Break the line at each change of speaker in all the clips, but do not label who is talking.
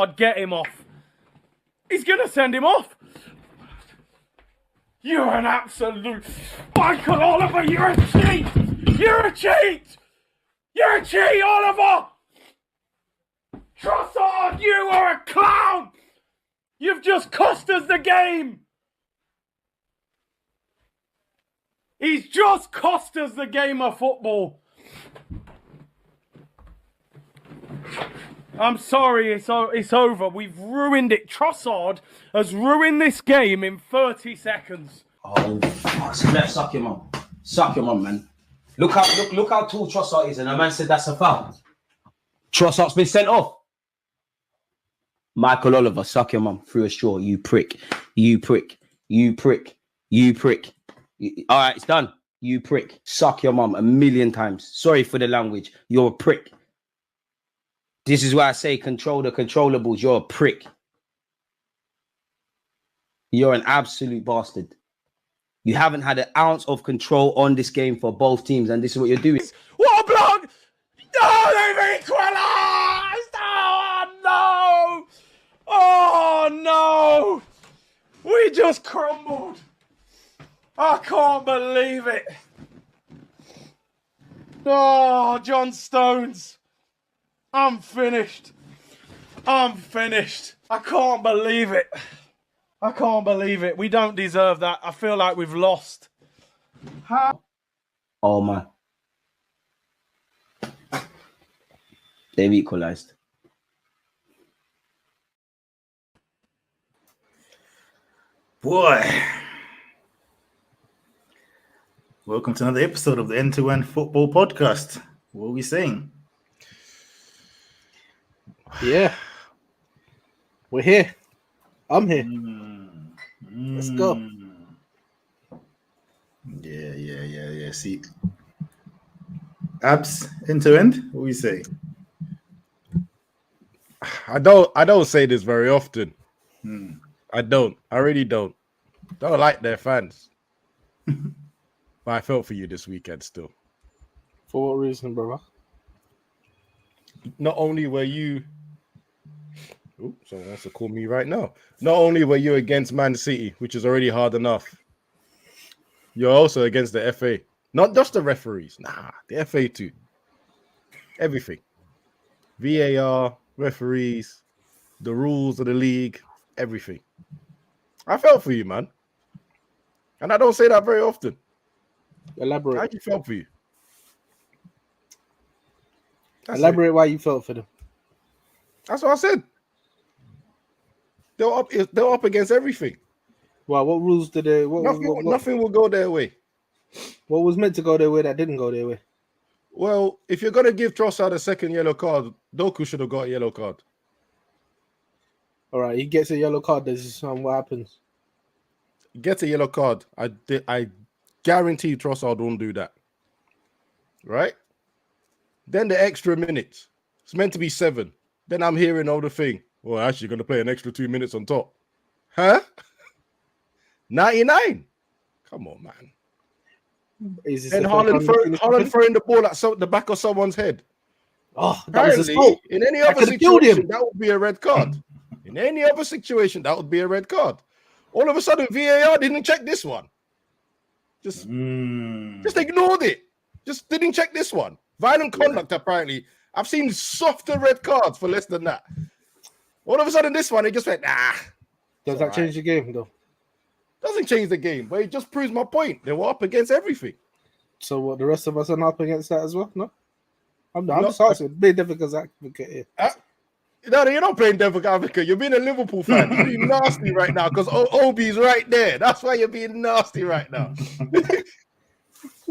Trossard, get him off. He's going to send him off. You're an absolute... Michael Oliver, you're a cheat. You're a cheat. You're a cheat, Oliver. Trossard, you are a clown. You've just cost us the game. He's just cost us the game of football. I'm sorry, it's over. We've ruined it. Trossard has ruined this game in 30 seconds.
Oh, suck your mum. Suck your mum, man. Look how tall Trossard is, and a man said that's a foul. Trossard's been sent off. Michael Oliver, suck your mum through a straw. You prick. You prick. You prick. You prick. All right, it's done. You prick. Suck your mum 1,000,000 times. Sorry for the language. You're a prick. This is why I say control the controllables. You're a prick. You're an absolute bastard. You haven't had an ounce of control on this game for both teams, and this is what you're doing.
What a block! No, they've equalised! Oh, no! Oh, no! We just crumbled. I can't believe it. Oh, John Stones. I'm finished. I'm finished. I can't believe it. I can't believe it. We don't deserve that. I feel like we've lost. How?
Oh, man. They've equalised.
Boy. Welcome to another episode of the End-to-End Football Podcast. What are we saying?
Yeah. We're here. I'm here. Let's go.
Yeah. See, Abs, End-to-End, what do we say?
I don't say this very often.
I
really don't. Don't like their fans. But I felt for you this weekend still.
For what reason, brother?
Not only were you... Oh, someone wants to call me right now. Not only were you against Man City, which is already hard enough, you're also against the FA. Not just the referees. Nah, the FA too. Everything. VAR, referees, the rules of the league, everything. I felt for you, man. And I don't say that very often.
Elaborate.
How you felt for you?
Elaborate why you felt for them.
That's what I said. They're up against everything.
Wow, what rules did they...
Nothing will go their way.
What was meant to go their way that didn't go their way?
Well, if you're going to give Trossard a second yellow card, Doku should have got a yellow card.
All right, he gets a yellow card. What happens?
He gets a yellow card. I guarantee Trossard won't do that. Right? Then the extra minutes. It's meant to be 7. Then I'm hearing all the thing. Well, actually, going to play an extra 2 minutes on top. Huh? 99. Come on, man. And Haaland throwing the ball at the back of someone's head.
Oh, that was
Apparently, in any other situation, that would be a red card. In any other situation, that would be a red card. All of a sudden, VAR didn't check this one. Just ignored it. Just didn't check this one. Violent conduct, apparently. I've seen softer red cards for less than that. All of a sudden, this one, it just went, nah.
Does that change the game, though?
Doesn't change the game, but it just proves my point. They were up against everything.
So what, the rest of us are up against that as well? No? I'm just asking. Be difficult advocate here.
No, you're not playing devil advocate. You're being a Liverpool fan. You're being nasty right now because Obi's right there. That's why you're being nasty right now.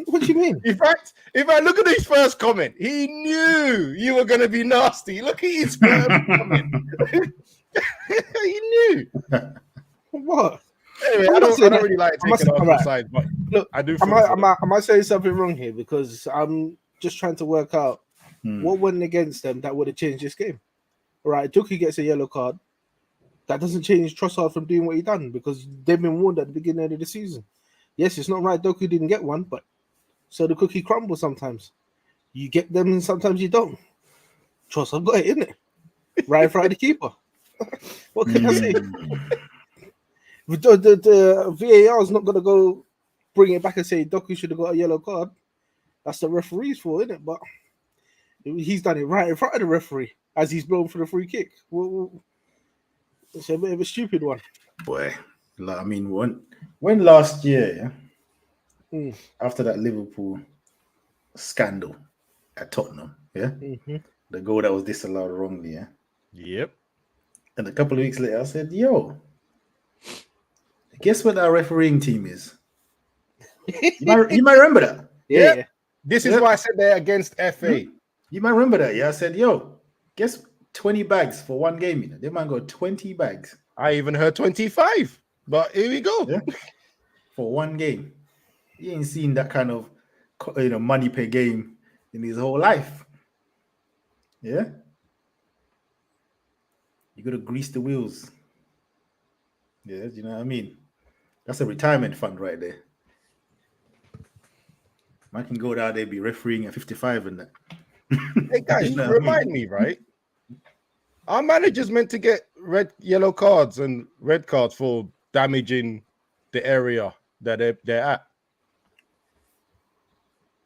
What do you mean?
In fact, if I look at his first comment, he knew you were going to be nasty. Look at his first comment. He knew.
What?
Anyway, I don't really like taking off the side, but look, I do.
Am I saying something wrong here? Because I'm just trying to work out what went against them that would have changed this game. All right, Doku gets a yellow card. That doesn't change Trossard from doing what he done because they've been warned at the beginning of the season. Yes, it's not right Doku didn't get one, but so the cookie crumbles sometimes. You get them and sometimes you don't. Trossard got it, innit? Right in front of the keeper. What can I say?
Mm.
The VAR is not going to go bring it back and say Doku should have got a yellow card. That's the referee's fault, isn't it? But he's done it right in front of the referee as he's blown for the free kick. It's a bit of a stupid one.
Boy, like, I mean, when last year,
Mm.
after that Liverpool scandal at Tottenham,
Mm-hmm.
the goal that was disallowed wrongly,
Yep.
and a couple of weeks later, I said, "Yo, guess what our refereeing team is?" You might remember that.
Yeah.
This is
Yep.
why I said they're against FA.
You might remember that. Yeah, I said, "Yo, guess 20 bags for one game." You know, they might go 20 bags.
I even heard 25. But here we go.
Yeah, for one game. He ain't seen that kind of money per game in his whole life. Yeah, you gotta grease the wheels. Yeah, you know what I mean? That's a retirement fund right there. Man can go down there, be refereeing at 55 and that.
Hey guys,
You know what I
remind me, right? Our manager's meant to get yellow cards and red cards for damaging the area that they're at.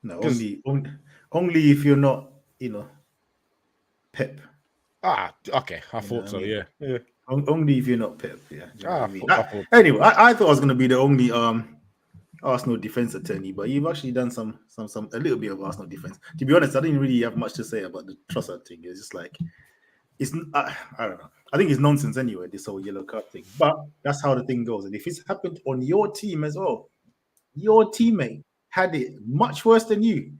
No,
'Cause-
only if you're not, Pep.
Okay. I
know
thought
what I
so,
mean?
yeah.
Only if you're not Pep. Yeah. You know what I mean?
I thought-
Anyway, I thought I was gonna be the only Arsenal defense attorney, but you've actually done some a little bit of Arsenal defense. To be honest, I didn't really have much to say about the Trossard thing. It's just like I don't know. I think it's nonsense anyway, this whole yellow card thing. But that's how the thing goes. And if it's happened on your team as well, your teammate had it much worse than you,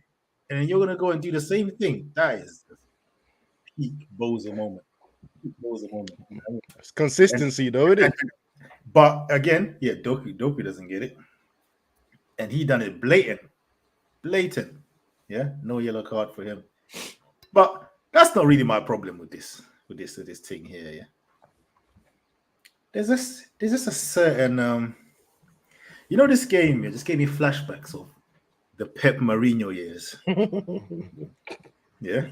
and you're gonna go and do the same thing. That is the peak Boza moment. Peak Boza moment.
It's consistency, though, isn't it?
But again, yeah, Doku doesn't get it. And he done it blatant. Yeah, no yellow card for him. But that's not really my problem with this thing here. Yeah, there's just a certain this game. It just gave me flashbacks of the Pep Mourinho years. Yeah,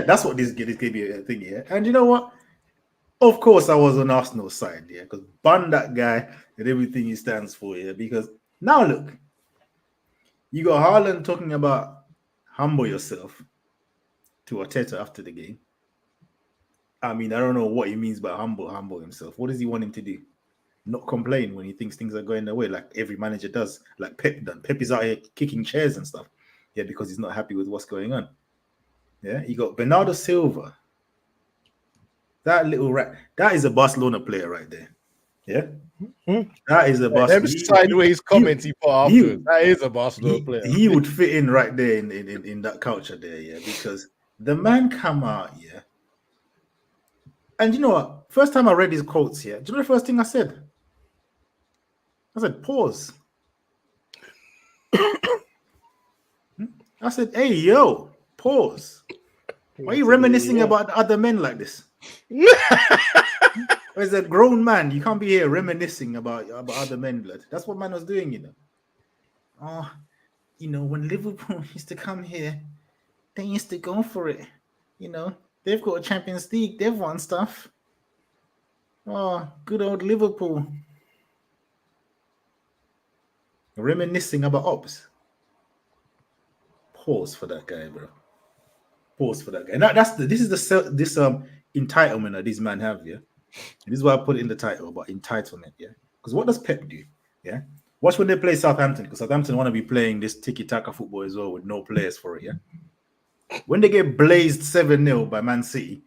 that's what this gave me a thing here. And you know what? Of course, I was on Arsenal's side, yeah, because ban that guy and everything he stands for, yeah. Because now look, you got Haaland talking about humble yourself to ARTETA after the game. I mean, I don't know what he means by humble himself. What does he want him to do? Not complain when he thinks things are going their way, like every manager does, like Pep done. Pep is out here kicking chairs and stuff, yeah, because he's not happy with what's going on. Yeah, you got Bernardo Silva. That little rat, that is a Barcelona player right there. Yeah, that is a Barcelona.
Them sideways comments he put afterwards. That is a Barcelona player.
He would fit in right there in that culture there, yeah, because the man come out, yeah. And you know what? First time I read his quotes here, do you know the first thing I said? I said, pause. I said, hey, yo, pause. Why are you reminiscing about other men like this? As a grown man, you can't be here reminiscing about other men, blood. That's what man was doing, you know. Oh, when Liverpool used to come here, they used to go for it. You know, they've got a Champions League, they've won stuff. Oh, good old Liverpool. Reminiscing about ops. Pause for that guy, bro. Pause for that guy. And this is the entitlement that these men have, yeah. And this is why I put it in the title about entitlement, yeah. Because what does Pep do? Yeah. Watch when they play Southampton, because Southampton want to be playing this tiki-taka football as well with no players for it, yeah. When they get blazed 7-0 by Man City,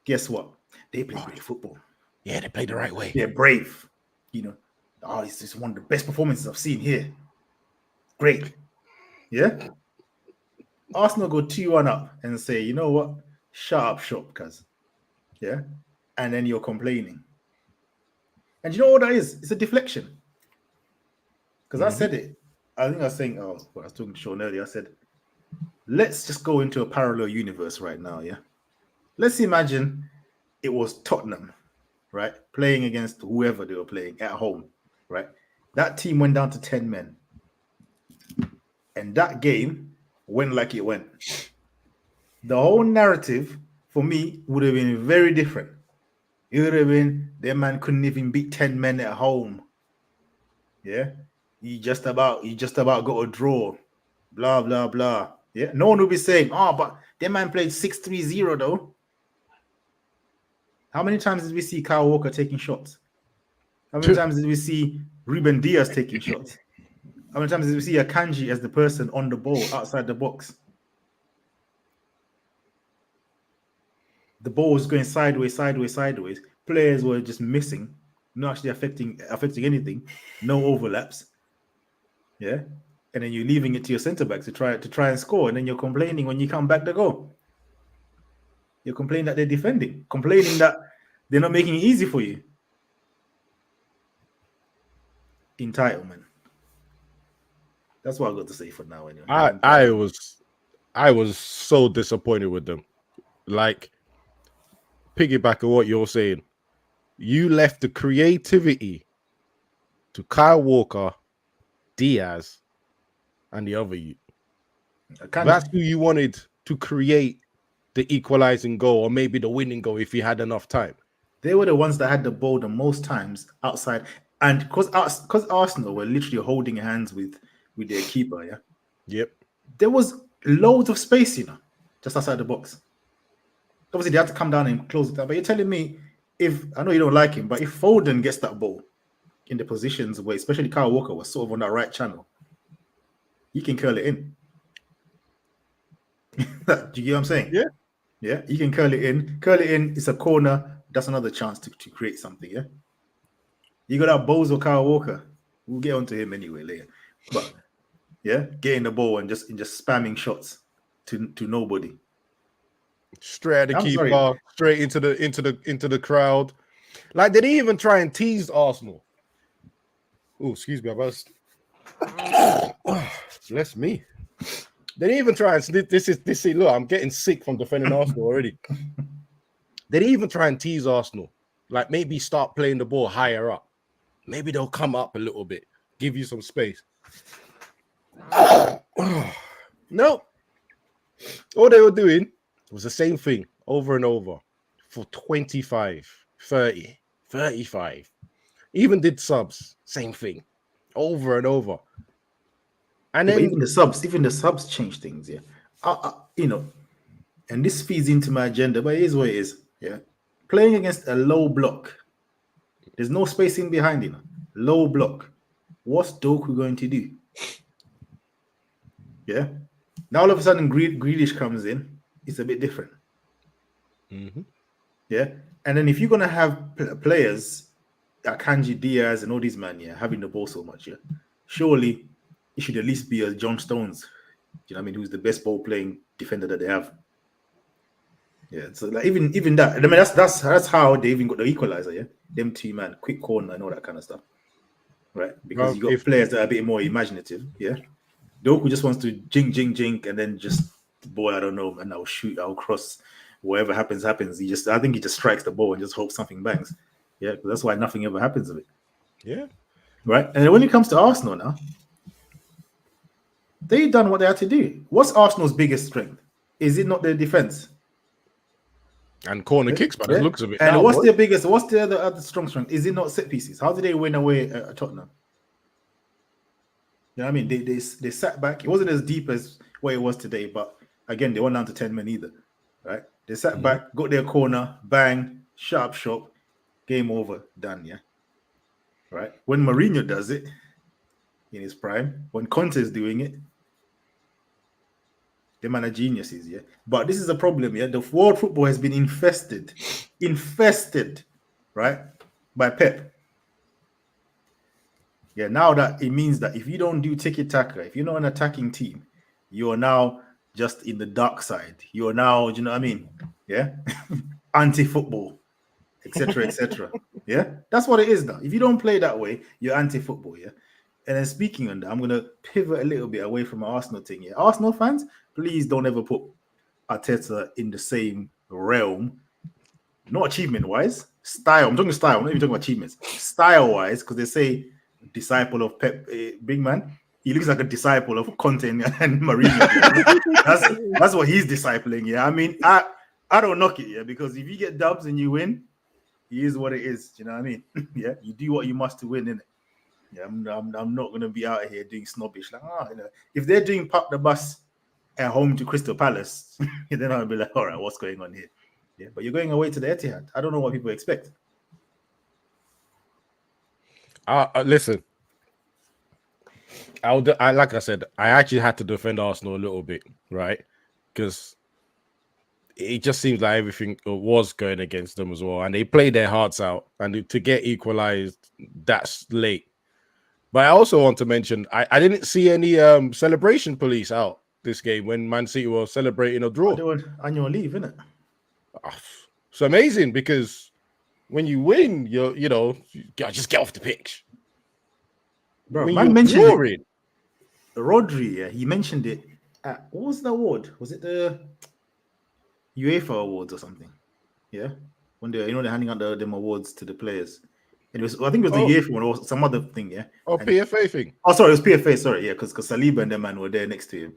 guess what? They play great football.
Yeah, they play the right way.
They're brave. It's just one of the best performances I've seen here. Great. Yeah. Arsenal go 2-1 up and say, you know what? Shut up shop, cuz. Yeah. And then you're complaining. And you know what that is? It's a deflection. Because I said it. I think I was saying, I was talking to Sean earlier. I said, let's just go into a parallel universe right now, yeah? Let's imagine it was Tottenham, right? Playing against whoever they were playing at home, right? That team went down to 10 men. And that game went like it went. The whole narrative for me, would have been very different. It would have been their man couldn't even beat 10 men at home. Yeah. You just about got a draw. Blah blah blah. Yeah. No one will be saying, oh, but their man played 6-3-0 though. How many times did we see Kyle Walker taking shots? How many times did we see Ruben Diaz taking shots? How many times did we see Akanji as the person on the ball outside the box? The ball was going sideways. Players were just missing, not actually affecting anything. No overlaps. Yeah, and then you're leaving it to your centre back to try and score, and then you're complaining when you come back to goal. You're complaining that they're defending, complaining that they're not making it easy for you. Entitlement. That's what I've got to say for now. Anyway,
I was so disappointed with them. Like, piggyback on what you're saying, you left the creativity to Kyle Walker, Diaz, and the other you. That's who you wanted to create the equalizing goal, or maybe the winning goal if you had enough time.
They were the ones that had the ball the most times outside, and because Arsenal were literally holding hands with their keeper. Yeah.
Yep.
There was loads of space, just outside the box. Obviously, they had to come down and close it down. But you're telling me, if I know you don't like him, but if Foden gets that ball in the positions where, especially Kyle Walker was sort of on that right channel, he can curl it in. Do you get what I'm saying?
Yeah.
Yeah, you can curl it in. Curl it in. It's a corner. That's another chance to create something. Yeah. You got that Bozo Kyle Walker. We'll get onto him anyway later. But yeah, getting the ball and just spamming shots to nobody.
Straight at the keeper, straight into the crowd. Like, they didn't even try and tease Arsenal. Oh, excuse me, bless me. They didn't even try and this is look, I'm getting sick from defending Arsenal already. They didn't even try and tease Arsenal. Like, maybe start playing the ball higher up. Maybe they'll come up a little bit, give you some space. No. All they were doing was the same thing over and over for 25, 30, 35. Even did subs, same thing, over and over. And then
even the subs change things, yeah. And this feeds into my agenda, but it is what it is, yeah. Playing against a low block, there's no spacing behind him. Low block. What's Doku going to do? Yeah. Now all of a sudden Grealish comes in. It's a bit different.
Mm-hmm.
Yeah. And then if you're gonna have players, Akanji, Diaz, and all these men, yeah, having the ball so much, yeah, surely it should at least be a John Stones. You know what I mean? Who's the best ball playing defender that they have? Yeah. So like even that. I mean, that's how they even got the equalizer. Yeah. Them two man, quick corner and all that kind of stuff. Right? Because you got players that are a bit more imaginative. Yeah. Doku just wants to jink, and then just, boy, I don't know, and I'll shoot, I'll cross, whatever happens. I think he just strikes the ball and just hopes something bangs. Yeah, because that's why nothing ever happens of it.
Yeah.
Right? And then when it comes to Arsenal now, they've done what they had to do. What's Arsenal's biggest strength? Is it not their defense?
And corner kicks, but it looks a bit.
And now, what's the other strong strength? Is it not set pieces? How did they win away at Tottenham? You know what I mean? They sat back. It wasn't as deep as what it was today, but again, they weren't down to 10 men either. Right? They sat back, got their corner, bang, sharp shot, game over, done, yeah. Right? When Mourinho does it in his prime, when Conte is doing it, the man are geniuses, yeah. But this is a problem, yeah. The world football has been infested, right, by Pep. Yeah, now that it means that if you don't do tiki-taka, if you're not an attacking team, you're now just in the dark side. You're now, you know what I mean? Yeah, anti-football, etc., etc. Yeah, that's what it is now. If you don't play that way, you're anti-football. Yeah. And then speaking on that, I'm gonna pivot a little bit away from our Arsenal thing. Yeah, Arsenal fans, please don't ever put Arteta in the same realm. Not achievement-wise, style. I'm talking style. I'm not even talking about achievements. Style-wise, because they say disciple of Pep, big man. He looks like a disciple of Conte and Mourinho. That's what he's discipling. Yeah, I mean, I don't knock it, yeah, because if you get dubs and you win, it is what it is. Do you know what I mean? Yeah, you do what you must to win, innit? Yeah, I'm not gonna be out here doing snobbish. Like, if they're doing park the bus at home to Crystal Palace, then I'll be like, all right, what's going on here? Yeah, but you're going away to the Etihad. I don't know what people expect.
Listen, I like I said, I actually had to defend Arsenal a little bit, right? Because it just seems like everything was going against them as well, and they played their hearts out, and to get equalized, that's late. But I also want to mention, I didn't see any celebration police out this game when Man City were celebrating a draw.
They were on your leave, innit?
It's amazing because when you win, you just get off the pitch.
Bro,
when
man mentioned
drawing,
it. Rodri, yeah, he mentioned it at, what was the award? Was it the UEFA awards or something? Yeah, when they're handing out them awards to the players. It was, I think it was the UEFA one or some other thing, yeah.
PFA thing.
Oh, sorry, it was PFA. Sorry, yeah, because Saliba and them man were there next to him.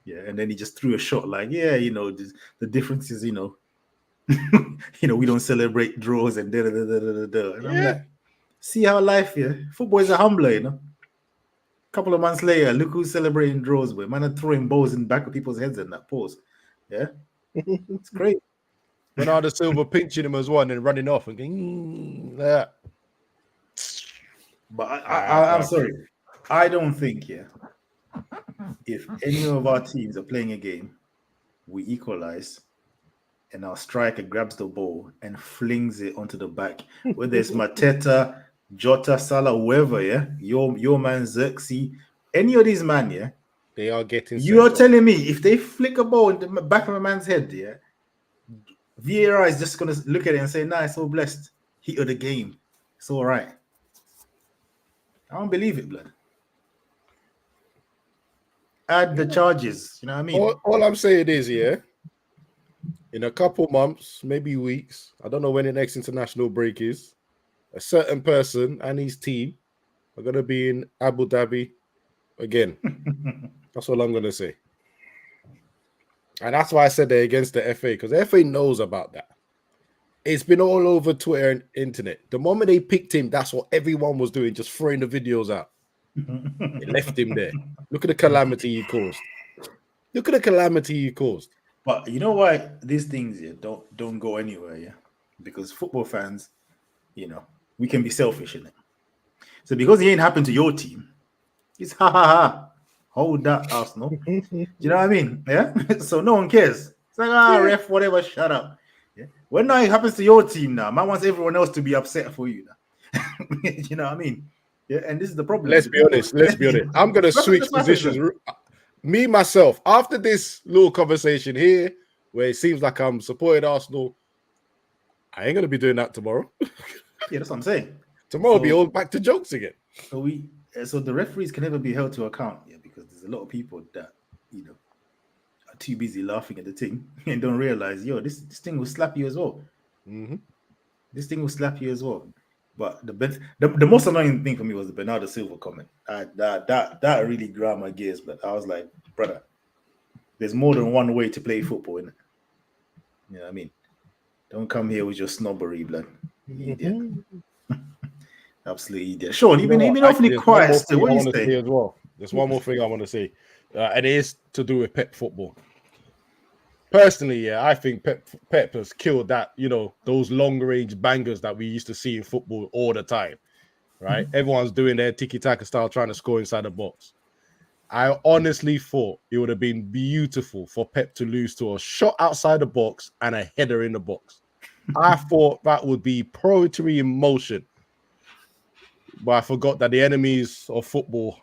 Yeah, and then he just threw a shot like, yeah, the difference is, we don't celebrate draws and da da da da da. And I'm like, see how life, football is a humbler, A couple of months later, look who's celebrating draws with. Man are throwing balls in the back of people's heads in that pause. Yeah, it's great.
Bernardo Silva pinching him as well and then running off and going, that.
But I'm sorry. I don't think, if any of our teams are playing a game, we equalize and our striker grabs the ball and flings it onto the back, whether it's Mateta, Jota, Salah, whoever, your man Xerxes, any of these man,
they are getting.
You are telling me if they flick a ball in the back of a man's head, VAR is just gonna look at it and say, "Nah, it's all blessed. Heat of the game. It's all right." I don't believe it, blood. Add the charges. You know what I mean?
All I'm saying is, in a couple months, maybe weeks, I don't know when the next international break is, a certain person and his team are going to be in Abu Dhabi again. That's all I'm going to say. And that's why I said they're against the FA, because the FA knows about that. It's been all over Twitter and internet. The moment they picked him, that's what everyone was doing, just throwing the videos out. They left him there. Look at the calamity he caused. Look at the calamity he caused.
But you know why these things don't go anywhere, Because football fans, we can be selfish in it. So because it ain't happened to your team, it's ha ha ha. Hold that, Arsenal. Do you know what I mean? Yeah. So no one cares. It's like, ref, whatever, shut up. Yeah. When now it happens to your team now, man wants everyone else to be upset for you now. You know what I mean? Yeah, and this is the problem.
Let's be honest. I'm gonna switch positions. Me, myself, after this little conversation here, where it seems like I'm supporting Arsenal, I ain't gonna be doing that tomorrow.
Yeah, that's what I'm saying.
Tomorrow will be all back to jokes again.
So the referees can never be held to account, because there's a lot of people that are too busy laughing at the thing and don't realize, this thing will slap you as well.
Mm-hmm.
This thing will slap you as well. But the most annoying thing for me was the Bernardo Silva comment. That really ground my gears. But I was like, brother, there's more than one way to play football, innit? You know what I mean? Don't come here with your snobbery, blood. You idiot. Absolute idiot. Sean, you've been awfully quiet still. What do you say?
As well. There's one more thing I want to say, and it is to do with Pep football. Personally, I think Pep has killed that, those long-range bangers that we used to see in football all the time, right? Mm-hmm. Everyone's doing their tiki-taka style, trying to score inside the box. I honestly thought it would have been beautiful for Pep to lose to a shot outside the box and a header in the box. I thought that would be poetry in motion. But I forgot that the enemies of football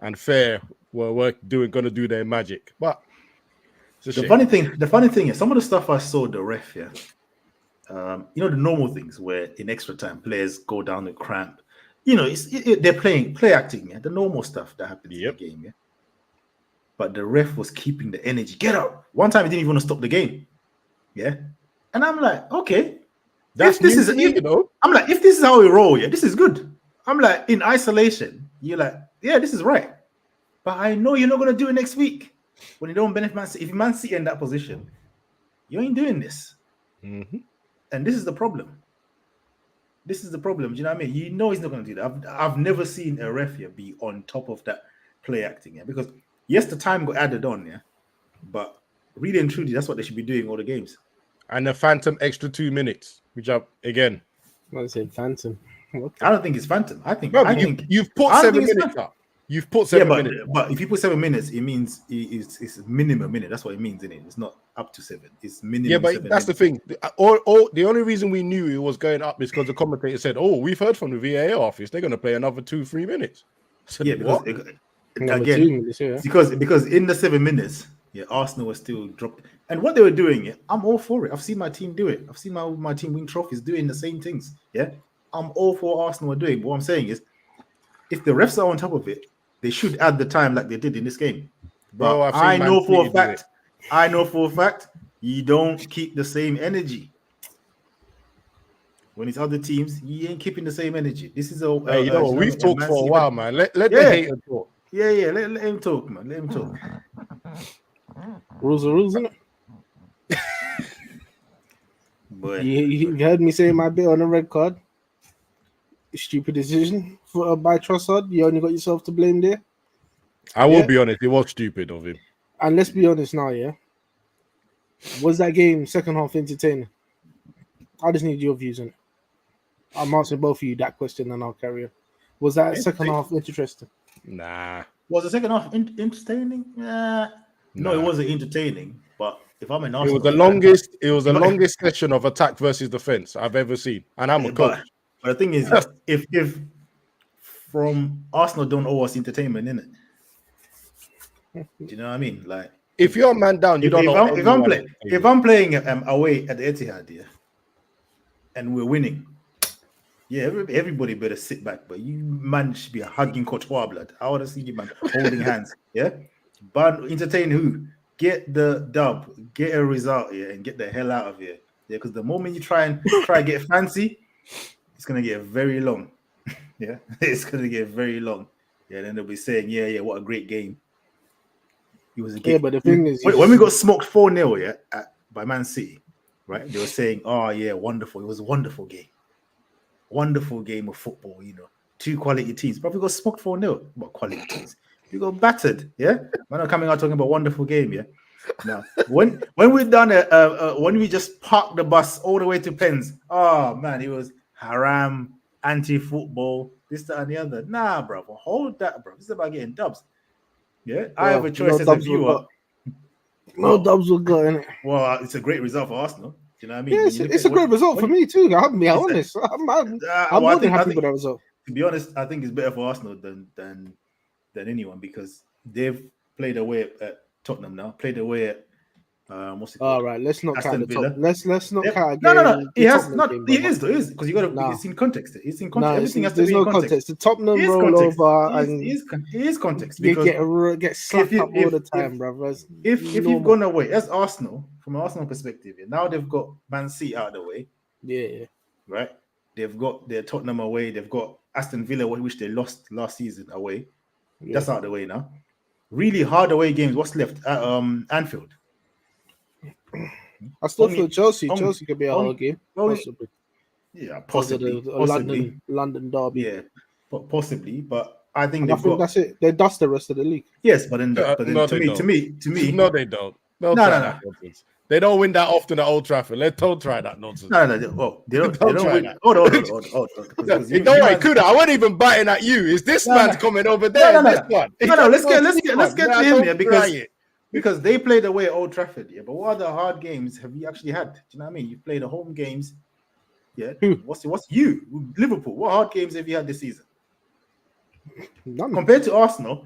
and fair were going to do their magic. But
the funny thing is, some of the stuff I saw the ref, the normal things where in extra time players go down the cramp, they're play acting, the normal stuff that happens in the game, But the ref was keeping the energy. Get up! One time he didn't even want to stop the game, And I'm like, okay, I'm like, if this is how we roll, this is good. I'm like, in isolation, you're like, this is right. But I know you're not going to do it next week. When you don't benefit Man City, if Man City in that position, You ain't doing this.
Mm-hmm.
And this is the problem. This is the problem. Do you know what I mean? You know he's not going to do that. I've never seen a ref here be on top of that play acting. Yeah, because yes, the time got added on. Yeah, but really and truly, that's what they should be doing all the games.
And the phantom extra 2 minutes, which again,
I said phantom.
I don't think it's phantom. I think
you've put
I don't
7
think it's
minutes
phantom.
up. You've put 7
but,
minutes.
But if you put 7 minutes, it means it's minimum minute. That's what it means, isn't it? It's not up to 7. It's minimum.
Yeah, but
7
that's
minutes.
the thing. The only reason we knew it was going up is because the commentator said, "Oh, we've heard from the VAR office. They're going to play another 2-3 minutes." I said,
Yeah, because
Number
again,
2 minutes, yeah.
because in the 7 minutes, yeah, Arsenal was still dropped. And what they were doing, yeah, I'm all for it. I've seen my team do it. I've seen my team win trophies doing the same things. Yeah, I'm all for what Arsenal are doing. But what I'm saying is, if the refs are on top of it, they should add the time like they did in this game. But
Bro,
I know for a
Man
fact, you don't keep the same energy. When it's other teams, you ain't keeping the same energy. This is
Hey, we've talked for a while, man. Let the hater talk.
Yeah. Let him talk, man. Let him talk.
Rules are rules, isn't it?
But
You heard me say my bit on the red card. Stupid decision by Trossard. You only got yourself to blame there.
I will be honest, it was stupid of him.
And let's be honest now, yeah. Was that game second half entertaining? I just need your views on it. I'm asking both of you that question, and I'll carry on. Was that second half interesting?
Nah.
was the second half entertaining? No, it wasn't entertaining. But if I'm an Arsenal,
it was the longest session of attack versus defense I've ever seen, and I'm a coach.
But the thing is, if from Arsenal don't owe us entertainment, innit? Do you know what I mean? Like,
if you're a man down, you don't know.
If I'm playing away at the Etihad, yeah, and we're winning, yeah, everybody better sit back. But you man should be hugging Courtois, blood. I want to see you man holding hands, yeah. But entertain who? Get the dub, get a result here, and get the hell out of here. Yeah, because the moment you try to get fancy, it's gonna get very long. Yeah, it's gonna get very long. Yeah, then they'll be saying, yeah, what a great game. It was a game.
Yeah, but the thing is,
when we got smoked 4-0, yeah, by Man City, right? They were saying, oh yeah, wonderful. It was a wonderful game. Wonderful game of football, you know. 2 quality teams. But we got smoked 4-0. What quality teams? We got battered, yeah. We're not coming out talking about wonderful game, yeah. Now, when we done when we just parked the bus all the way to Pens, oh man, it was haram, anti-football, this, that, and the other. Nah, bro, hold that, bro. This is about getting dubs. Yeah, I have a choice as a viewer.
No dubs will go in it.
Well, it's a great result for Arsenal. Do you know what I mean?
Yeah, it's a great result for me too. I'm being honest. I'm more than happy with that result.
To be honest, I think it's better for Arsenal than anyone because they've played away at Tottenham now. Played away at what's it called?
All right, let's not count the top. Let's not count.
No. It has not. It is because you got to. It's in context. It's in context. Everything has to be in context.
The Tottenham rollover and
it is context.
You get slapped up all the time, brothers.
If you've gone away as Arsenal, from an Arsenal perspective, now they've got Man City out of the way.
Yeah. Right.
They've got their Tottenham away. They've got Aston Villa, which they lost last season, away. Yeah. That's out of the way now. Really hard away games. What's left at Anfield?
I still feel Chelsea could be a hard game. Possibly.
Yeah, possibly.
London derby.
Yeah, possibly. But I think
that's it. They dust the rest of the league.
Yes, but then to me,
no, they don't. No. They don't win that often at Old Trafford. Don't try that nonsense.
No. Well, they don't win. Hold on.
I wasn't even biting at you. Is this man's coming over there?
No. Let's get to him here because they played away at Old Trafford. Yeah, but what other hard games have you actually had? Do you know what I mean? You played the home games. Yeah. What's you Liverpool? What hard games have you had this season?
None.
Compared to Arsenal.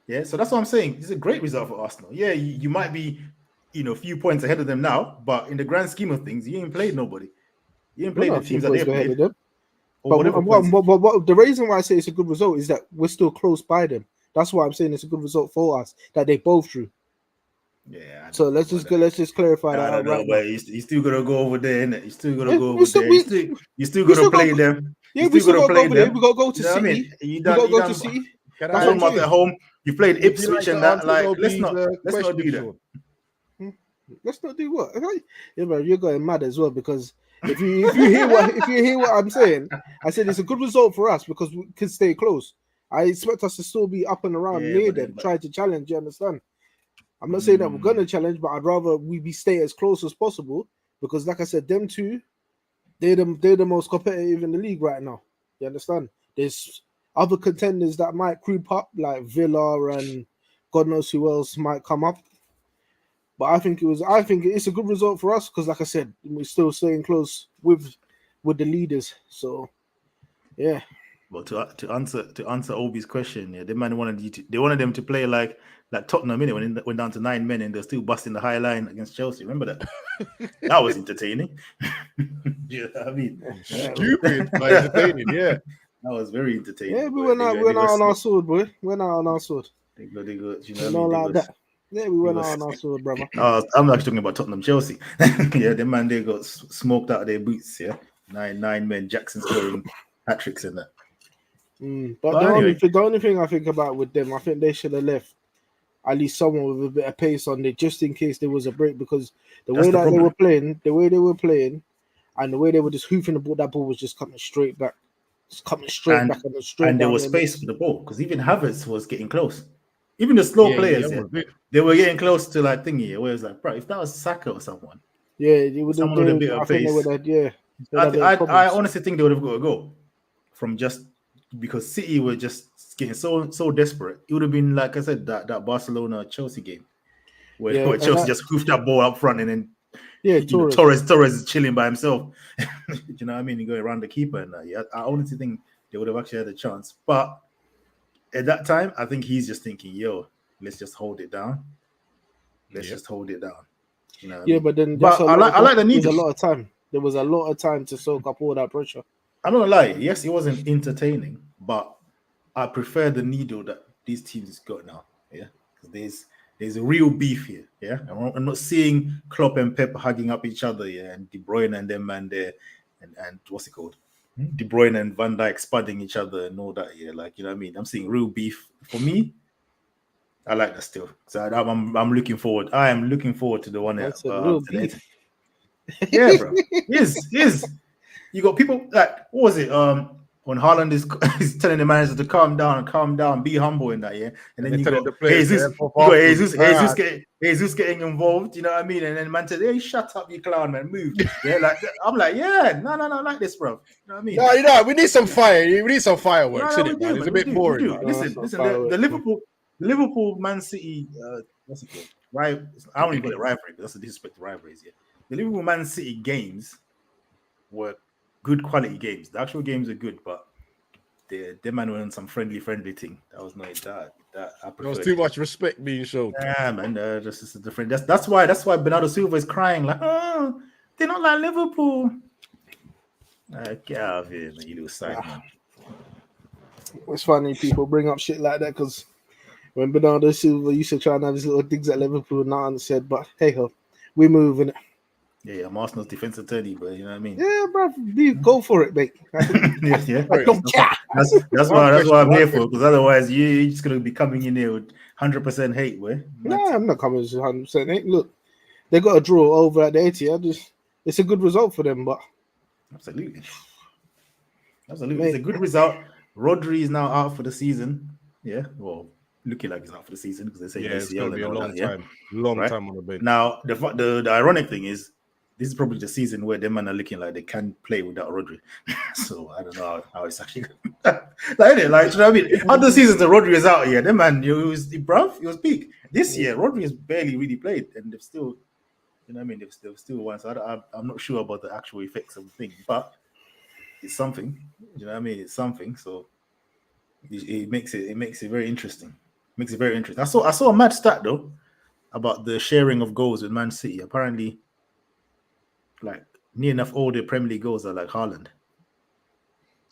Yeah. So that's what I'm saying. It's a great result for Arsenal. Yeah, you might be. A few points ahead of them now, but in the grand scheme of things, you ain't played nobody. You ain't played the teams that they've played. But
the reason why I say it's a good result is that we're still close by them. That's why I'm saying it's a good result for us that they both drew.
Yeah.
So let's just clarify that.
I don't know, but you still gotta go over there, innit? You still gotta go over there. You still gotta play them.
Yeah, we still gotta go there. We gotta go to City.
We gotta go to City. That's what I'm at home. You played Ipswich and that. Like, let's not do that.
Let's not do what? Yeah, bro, you're going mad as well because if you hear what I'm saying, I said it's a good result for us because we can stay close. I expect us to still be up and around
Yeah,
near
but
them,
then,
trying to challenge. You understand? I'm not saying that we're gonna challenge, but I'd rather we be stay as close as possible because, like I said, them two, they're the most competitive in the league right now. You understand? There's other contenders that might creep up, like Villa and God knows who else might come up. But I think it's a good result for us because, like I said, we're still staying close with the leaders. So yeah,
Well, to answer Obi's question, yeah, they wanted them to play like Tottenham, innit, when it went down to 9 men and they're still busting the high line against Chelsea. Remember that? That was entertaining. You know what I mean?
Stupid, but entertaining. Yeah.
That was very entertaining.
yeah, we
boy.
went out on our sword, boy. Went out on our sword.
They got, you know what I
Not
mean?
like that. Yeah, we went out on our sword, brother.
I'm actually talking about Tottenham Chelsea. Yeah, the man they got smoked out of their boots. Yeah, nine men. Jackson scoring hat tricks in that.
But
anyway.
the only thing I think about with them, I think they should have left at least someone with a bit of pace on it, just in case there was a break. Because the way they were playing, and the way they were just hoofing the ball, that ball was just coming straight back, back and straight.
And there was space for the ball because even Havertz was getting close. Even the slow players, they were getting close to like thingy. Where it's like, bro, if that was Saka or someone,
it would
someone with a bit of pace. I honestly think they would have got a goal from just because City were just getting so desperate. It would have been like I said that Barcelona Chelsea game where Chelsea just hoofed that ball up front and then Torres is chilling by himself. You know what I mean? You go around the keeper and that. Yeah, I honestly think they would have actually had a chance, but at that time, I think he's just thinking, "Yo, let's just hold it down. Just hold it down." You know?
But then
I like the need.
There was a lot of time. There was a lot of time to soak up all that pressure.
I'm not gonna lie. Yes, it wasn't entertaining, but I prefer the needle that these teams got now. Yeah, because there's a real beef here. Yeah, I'm not seeing Klopp and Pep hugging up each other. Yeah, and De Bruyne and them and and what's it called? De Bruyne and Van Dijk spudding each other and all that. Yeah, like you know what I mean. I'm seeing real beef. For me, I like that still. So I'm looking forward. I am looking forward to the one that.
Real beef.
Yeah, bro. Yes. You got people like what was it? When Haaland is telling the manager to calm down, be humble in that, yeah. And then you got Jesus getting involved, you know what I mean? And then man says, "Hey, shut up, you clown, man, move." Yeah, like I'm like, yeah, no, I like this, bro. You know what I mean?
No, you know, we need some fire. We need some fireworks, isn't it, man? It's a bit boring.
Listen, the Liverpool Man City, what's it called? Right? I don't even call it rivalry, but that's a disrespect to rivalries, yeah. The Liverpool Man City games were good quality games. The actual games are good, but they man were on some friendly thing. That was not that.
There was too much respect being shown.
Yeah, man. This is different. That's why Bernardo Silva is crying like, oh, they're not like Liverpool. Get out of here, man, you little side man.
It's funny people bring up shit like that because when Bernardo Silva used to try and have his little digs at Liverpool, nothing said, but hey ho, we're moving it.
Yeah, I'm Arsenal's defense attorney, but you know what I mean.
Yeah, bro, go for it, mate.
Yeah. That's what I'm here for. Because otherwise, you're just gonna be coming in here with 100% hate, boy.
No, I'm not coming with 100% hate. Look, they got a draw over at the Etihad. It's a good result for them, but
absolutely, mate. It's a good result. Rodri is now out for the season. Yeah, well, looking like he's out for the season because they say
it's going to be a long time on the bench.
Now, the ironic thing is, this is probably the season where them men are looking like they can play without Rodri. So I don't know how it's actually like you know what I mean? Other seasons the Rodri is out here. Them man, he was peak. This year, Rodri has barely really played, and they've still, you know what I mean? They've still won. So I'm not sure about the actual effects of the thing, but it's something. You know what I mean? It's something. So it makes it very interesting. Makes it very interesting. I saw a mad stat though about the sharing of goals with Man City. Apparently, like near enough all the Premier League goals are like Haaland.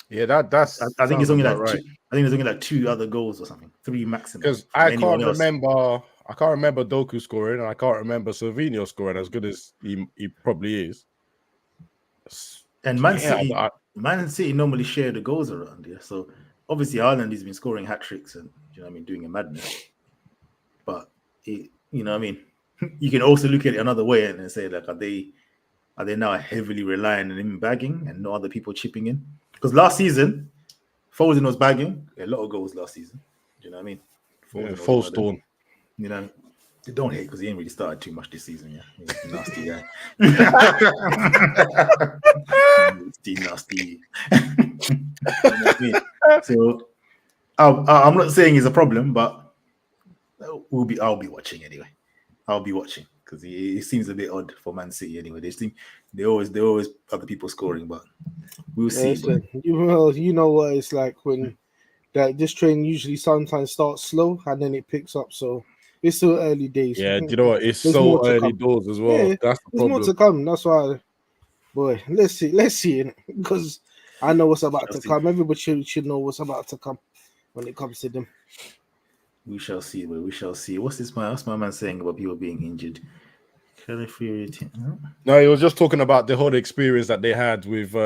Yeah, that's.
I think it's only like right. I think there's only like 2 other goals or something, 3 maximum.
Because I can't remember Doku scoring, and I can't remember Silvino scoring as good as he probably is.
And Man City normally share the goals around here, so obviously Haaland has been scoring hat tricks and you know what I mean, doing a madness. But you know what I mean, you can also look at it another way and say, like, are they now heavily relying on him bagging and no other people chipping in? Because last season, Foden was bagging a lot of goals last season. Do you know what I mean?
Yeah,
Foden was
full
one of them.
storm.
You know, don't hate because he ain't really started too much this season. Yeah, he's a nasty guy. nasty. You know what I mean? So I'm not saying he's a problem, but I'll be watching anyway. I'll be watching because he seems a bit odd for Man City anyway. They always other people scoring, but we'll see.
Listen, you know what it's like when this train usually sometimes starts slow and then it picks up. So it's still early days.
Yeah, do you know what? It's
There's
so
more to
early
come.
doors as well.
Yeah,
That's the
there's more to
problem.
come. That's why, boy, let's see, because I know what's about to come. Everybody should know what's about to come when it comes to them.
We shall see, but we shall see. What's my man saying about people being injured?
No, he was just talking about the whole experience that they had with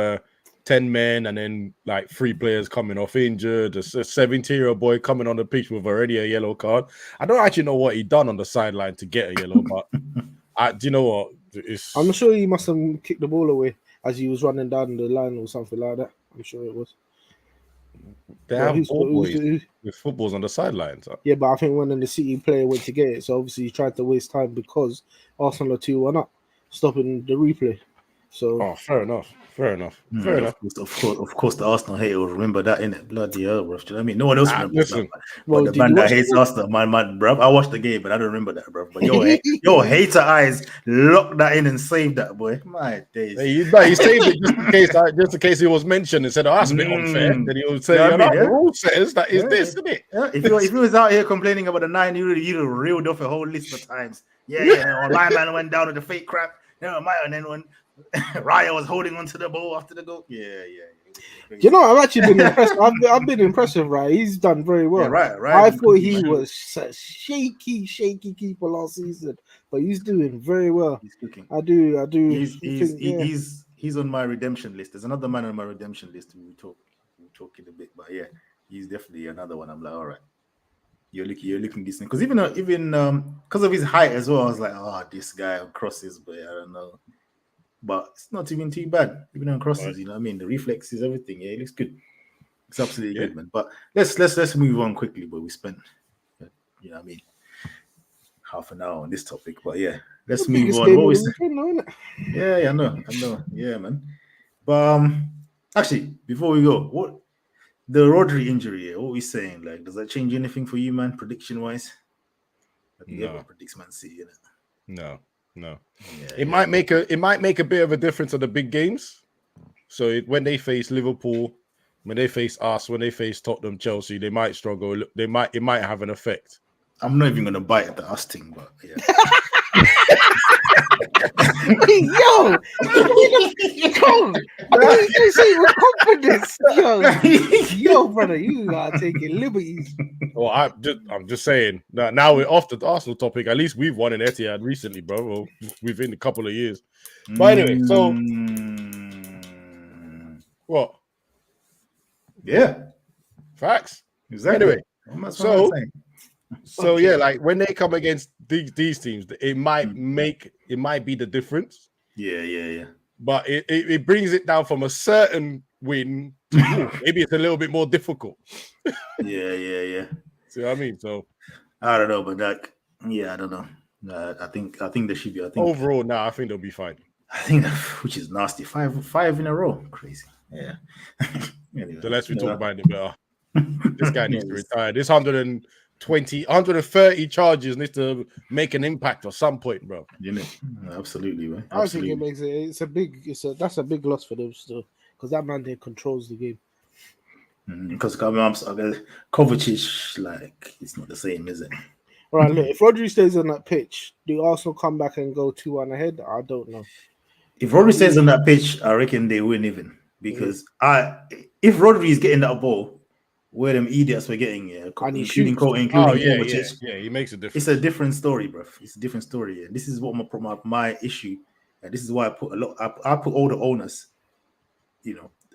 10 men and then like 3 players coming off injured, a 17-year-old boy coming on the pitch with already a yellow card. I don't actually know what he done on the sideline to get a yellow, but do you know what?
I'm sure he must have kicked the ball away as he was running down the line or something like that. I'm sure it was.
They have ball boys with footballs on the sidelines.
Yeah, but I think when the City player went to get it, so obviously he tried to waste time because Arsenal are 2-1 up, stopping the replay. So
fair enough.
Of course, the Arsenal hater will remember that, innit? Bloody hell, bro. Do you know what I mean? No one else remembers that. But the man that hates Arsenal, man, bro. I watched the game, but I don't remember that, bro. But your hater eyes lock that in and save that, boy. My days.
He saved it just in case he was mentioned and said, "Oh, that's a bit unfair." Then he would say, "The rule says that is this, isn't it?"
Yeah. If he was out here complaining about the 9, you'd have reeled off a whole list of times. Yeah. My man went down with the fake crap. And then when Raya was holding onto the ball after the goal. Yeah.
You know, I've actually been impressed. I've been impressed with Raya. He's done very well.
Yeah, right.
I thought he was a shaky keeper last season, but he's doing very well.
He's cooking.
I do.
He's on my redemption list. There's another man on my redemption list. We'll talk in a bit, but yeah, he's definitely another one. I'm like, all right, you're looking decent because even because of his height as well, I was like, oh, this guy on crosses, but I don't know. But it's not even too bad, even on crosses. You know what I mean? The reflexes, everything. Yeah, it looks good. It's absolutely good, man. But let's move on quickly. But we spent, you know what I mean, half an hour on this topic. But yeah, let's move on. Yeah, I know. Yeah, man. But actually, before we go, what the Rodri injury? What are we saying? Like, does that change anything for you, man? Prediction wise, I think everyone predicts Man City, innit?
No. It might make a bit of a difference at the big games. So when they face Liverpool, when they face us, when they face Tottenham, Chelsea, they might struggle. It might have an effect.
I'm not even gonna bite at the us thing, but yeah.
Yo, you say with confidence, yo, brother, you are taking liberties.
Well, I'm just saying. Now we're off the Arsenal topic. At least we've won in Etihad recently, bro. Well, within a couple of years. But anyway, so what?
Yeah,
facts.
Exactly.
Anyway, so yeah, like when they come against these teams, it might be the difference.
Yeah.
But it brings it down from a certain win to maybe it's a little bit more difficult.
Yeah.
See what I mean? So
I don't know, but I don't know. I think there should be.
Overall, I think they'll be fine.
I think which is nasty. Five in a row, crazy. Yeah. Anyway,
the less we talk about it, better. This guy needs to retire. This 130 charges needs to make an impact at some point, bro.
Absolutely, man.
I think it makes it. That's a big loss for them still, because that man there controls the game.
Because Kovacic, like, it's not the same, is it?
All right, look, if Rodri stays on that pitch, do Arsenal come back and go 2-1 ahead? I don't know.
If Rodri stays on that pitch, I reckon they win even. Because if Rodri is getting that ball, where them idiots were getting, including Kovacic,
he makes a difference.
It's a different story, bro. It's a different story. And this is what my issue, and this is why I put all the owners,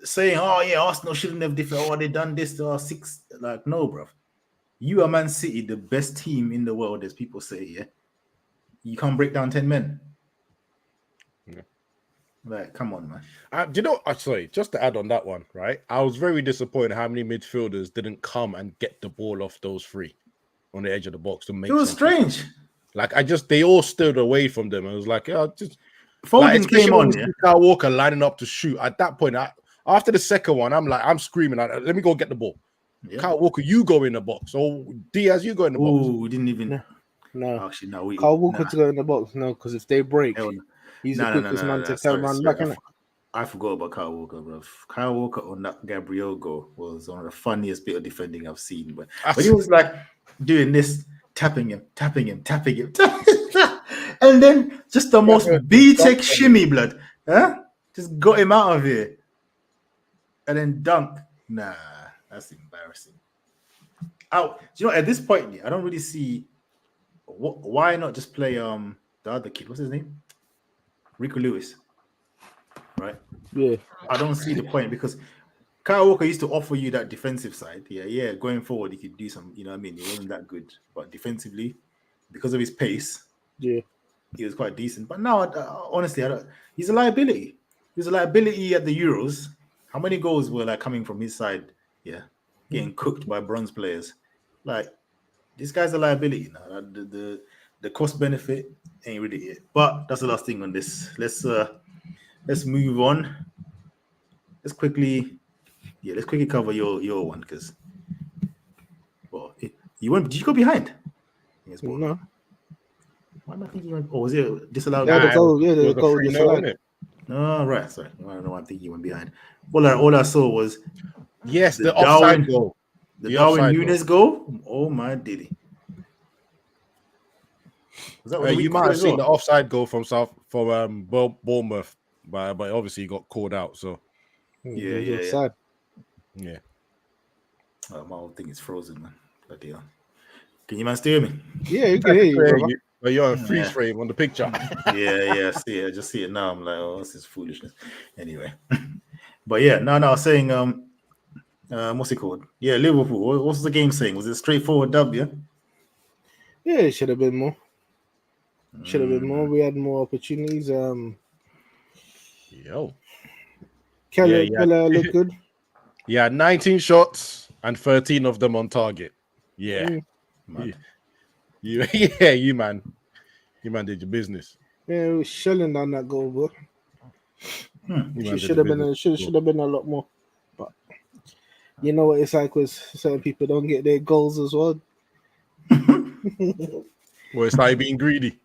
saying, oh yeah, Arsenal shouldn't have different. Oh, they done this. 6. Like, no, bro. You are Man City, the best team in the world, as people say. Yeah, you can't break down 10 men.
Yeah.
Like, come on, man.
Do you know? Sorry, just to add on that one, right? I was very disappointed how many midfielders didn't come and get the ball off those three on the edge of the box to make.
It was
something.
strange.
Like they all stood away from them. I was like, just
Foden
like, especially
came
when
on,
you
yeah.
see Kyle Walker lining up to shoot. At that point, after the second one, I'm screaming, let me go get the ball.
Yeah.
Kyle Walker, you go in the box. Or Diaz, you go in the box.
Oh, we didn't even.
No.
Actually, no.
Kyle Walker to go in the box. No, because if they break,
Hell no.
he's the quickest man to turn around back.
I forgot about Kyle Walker, bro. Kyle Walker on that Gabriel goal was one of the funniest bit of defending I've seen. But he was like doing this, tapping him, and then just the most B-Tech shimmy, blood. Huh? Just got him out of here. And then dunk. Nah, that's embarrassing. Out. You know, at this point, I don't really see why not just play the other kid. What's his name? Rico Lewis. Right?
Yeah.
I don't see the point because Kyle Walker used to offer you that defensive side. Yeah. Going forward, he could do some, you know what I mean? He wasn't that good. But defensively, because of his pace,
yeah,
he was quite decent. But now, honestly, he's a liability. He's a liability at the Euros. How many goals were like coming from his side? Yeah. Getting cooked by bronze players. Like, this guy's a liability now. The cost benefit ain't really it. But that's the last thing on this. Let's move on. Let's quickly cover your one because, well, you went. Did you go behind? Yes,
no.
Why am I thinking you went? Oh, was it disallowed?
Yeah, the goal disallowed.
Oh, right. Sorry, I don't know why I'm thinking you went behind. All I saw was
the offside goal.
The Darwin Núñez goal. Oh my diddy. Was that
you might have seen the offside goal from Bournemouth, but obviously he got called out. So
yeah.
Yeah.
Oh, my whole thing is frozen, man. Bloody hell. Can you man steer me?
Yeah, you can hear you, brother.
But you're in freeze frame on the picture.
yeah. See it. I just see it now. I'm like, oh, this is foolishness. Anyway, but yeah, no. I was saying, what's it called? Yeah, Liverpool. What was the game saying? Was it a straightforward W?
Yeah, it should have been more. Should have been more. We had more opportunities. Keller looked good.
Yeah, 19 shots and 13 of them on target. Yeah. You man. You man did your business.
Yeah, it was shelling down that goal, bro. Should have been a lot more. But you know what it's like with certain people don't get their goals as well.
Well, it's like being greedy.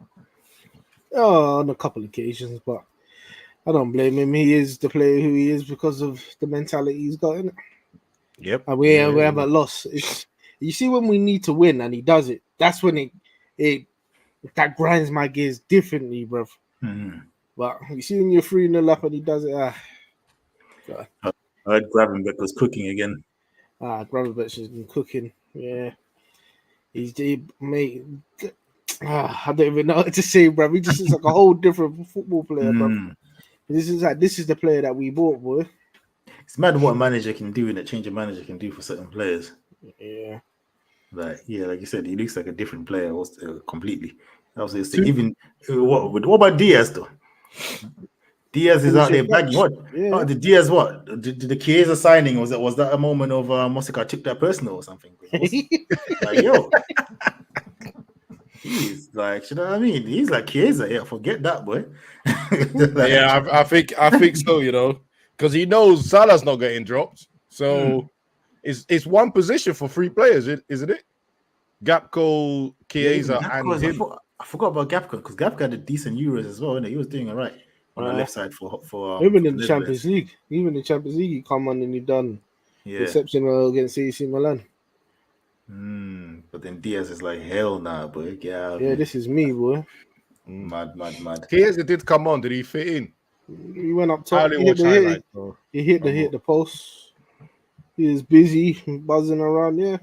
Oh, on a couple of occasions, but I don't blame him. He is the player who he is because of the mentality he's got in it.
Yep.
And we haven't lost. You see, when we need to win and he does it, that's when it that grinds my gears differently, bro.
Mm-hmm.
But you see when you're 3-0 up and he does it,
I heard Gravenberch was cooking again.
Gravenberch has been cooking. Yeah. I don't even know what to say, bro. He just is like a whole different football player, bro. This is the player that we bought, boy.
It's mad what a manager can do and a change of manager can do for certain players.
Yeah.
Like you said, he looks like a different player completely. Even what about Diaz though? Diaz is out there bagging. What? Yeah. The Diaz what? The Chiesa signing was that a moment of Mosika took that personal or something? Like, yo. He's like, you know what I mean? He's like Chiesa. Yeah, forget that, boy.
Yeah, I think so. You know, because he knows Salah's not getting dropped. So it's one position for 3 players, isn't it? Gakpo, Chiesa, and him.
I forgot about Gakpo because Gakpo had a decent Euros as well. Isn't it? He was doing all right on the left side for
even in the Champions League. Even in the Champions League, he come on and he done exceptional against AC Milan.
But then Diaz is like, hell nah, boy.
Yeah, this is me, boy.
Mad.
Chiesa did come on. Did he fit in?
He went up top. He hit the post. He was busy, buzzing around. Yeah,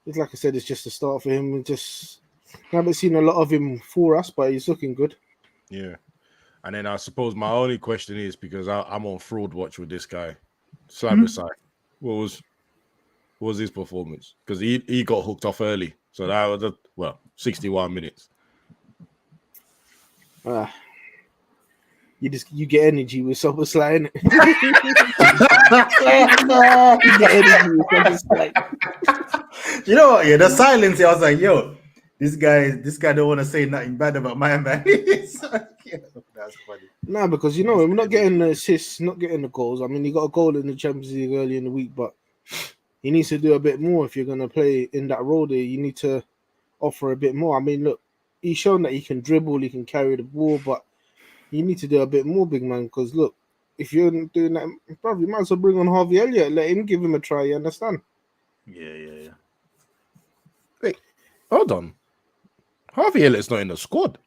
it's like I said, it's just a start for him. I haven't seen a lot of him for us, but he's looking good.
Yeah, and then I suppose my only question is because I'm on fraud watch with this guy, side by side. What was his performance? Because he got hooked off early, so that was 61 minutes.
You get energy with Soboslai, innit? You get energy with Soboslai.
You know what? Yeah, the silence. I was like, yo, this guy don't want to say nothing bad about my man. It's like, yeah, that's funny.
Nah, because you know we're not getting the assists, not getting the goals. I mean, he got a goal in the Champions League early in the week, but he needs to do a bit more if you're going to play in that role there. You need to offer a bit more. I mean, look, he's shown that he can dribble, he can carry the ball, but you need to do a bit more, big man. Because look, if you're doing that, probably might as well bring on Harvey Elliott, let him give him a try. You understand?
Yeah.
Wait, hold on. Harvey Elliott's not in the squad.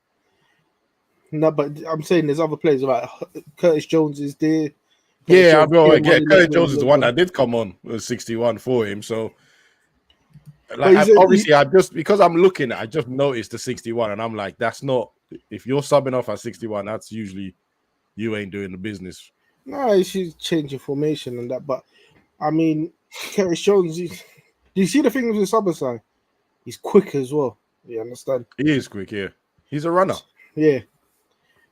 No, but I'm saying there's other players like Curtis Jones is there.
Yeah, Curtis Jones is the one that did come on with 61 for him. So, like, I just noticed the 61, and I'm like, that's not. If you're subbing off at 61, that's usually you ain't doing the business.
No, she's changing formation and that. But I mean, Curtis Jones. Do you see the thing with the Soboslai? He's quick as well. You understand?
He is quick. Yeah, he's a runner.
Yeah.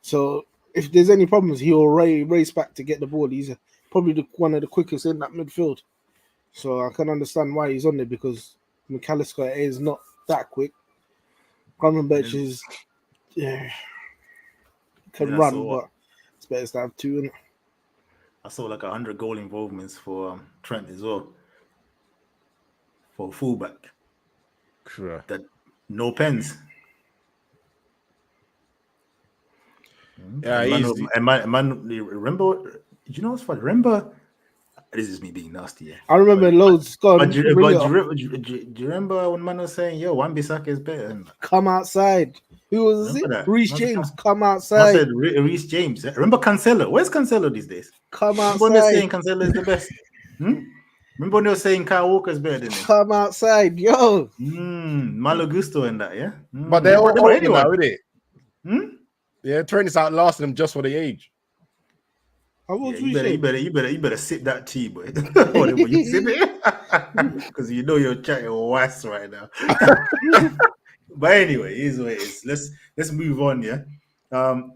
So if there's any problems, he'll race back to get the ball. He's probably one of the quickest in that midfield. So I can understand why he's on there, because McAllister is not that quick. Gravenberch is can run, but it's better to have two in it.
I saw like 100 goal involvements for Trent as well. For fullback.
Sure.
That no pens.
Yeah,
remember? You know what's funny? Remember? This is me being nasty. Yeah,
I remember loads.
Do you remember when man was saying, "Yo, Wan-Bissaka is better"?
Come outside. Who was it? Reece James. Come outside.
I said Reece James. Remember Cancelo? Where's Cancelo these days?
Come outside.
Remember when they're saying Cancelo is the best? Remember when they were saying Kyle Walker is better than him?
Come outside, yo.
Malo Gusto and that, yeah.
But they're all anyway, isn't it?
Yeah,
Trent is outlasting them just for the age.
You better sip that tea, boy. Whatever you sip it, because you know you're chatting was right now. But anyway, it is what it is. Let's move on. Yeah. I'm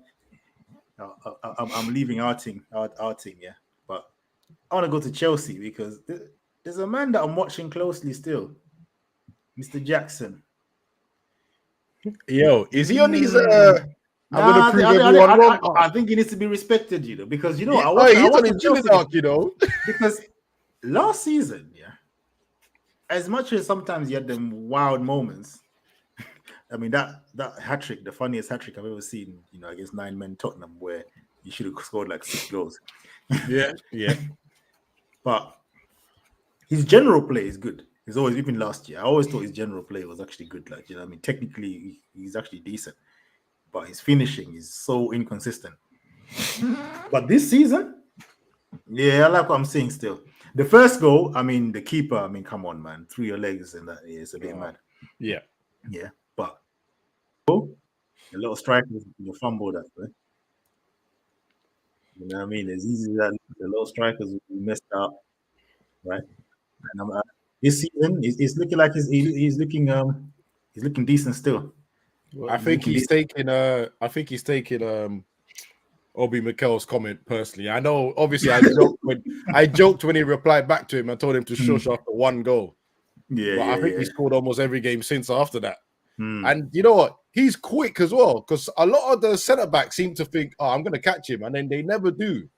leaving our team. Yeah. But I want to go to Chelsea because there's a man that I'm watching closely still, Mr. Jackson.
Yo, is he on his? I'm gonna prove everyone wrong.
I think he needs to be respected, because
he's on his Chelsea arc,
because last season, as much as sometimes you had them wild moments. I mean that hat trick, the funniest hat trick I've ever seen, against 9 men Tottenham, where he should have scored like 6 goals.
Yeah.
But his general play is good. He's always, even last year, I always thought his general play was actually good. Like, technically he's actually decent. But his finishing is so inconsistent. But this season, I like what I'm seeing still. The first goal, the keeper, come on, man. Through your legs and that is a bit mad.
Yeah.
Yeah. But a lot of strikers will fumble that, right? You know what I mean? As easy as that, a lot of strikers will be messed up, right? And this season, it's looking like he's looking decent still.
I think he's taking Obi Mikel's comment personally. I know, obviously, I joked when he replied back to him. I told him to shush after 1 goal. But I think he scored almost every game since after that. And you know what? He's quick as well, because a lot of the centre backs seem to think, "Oh, I'm going to catch him," and then they never do.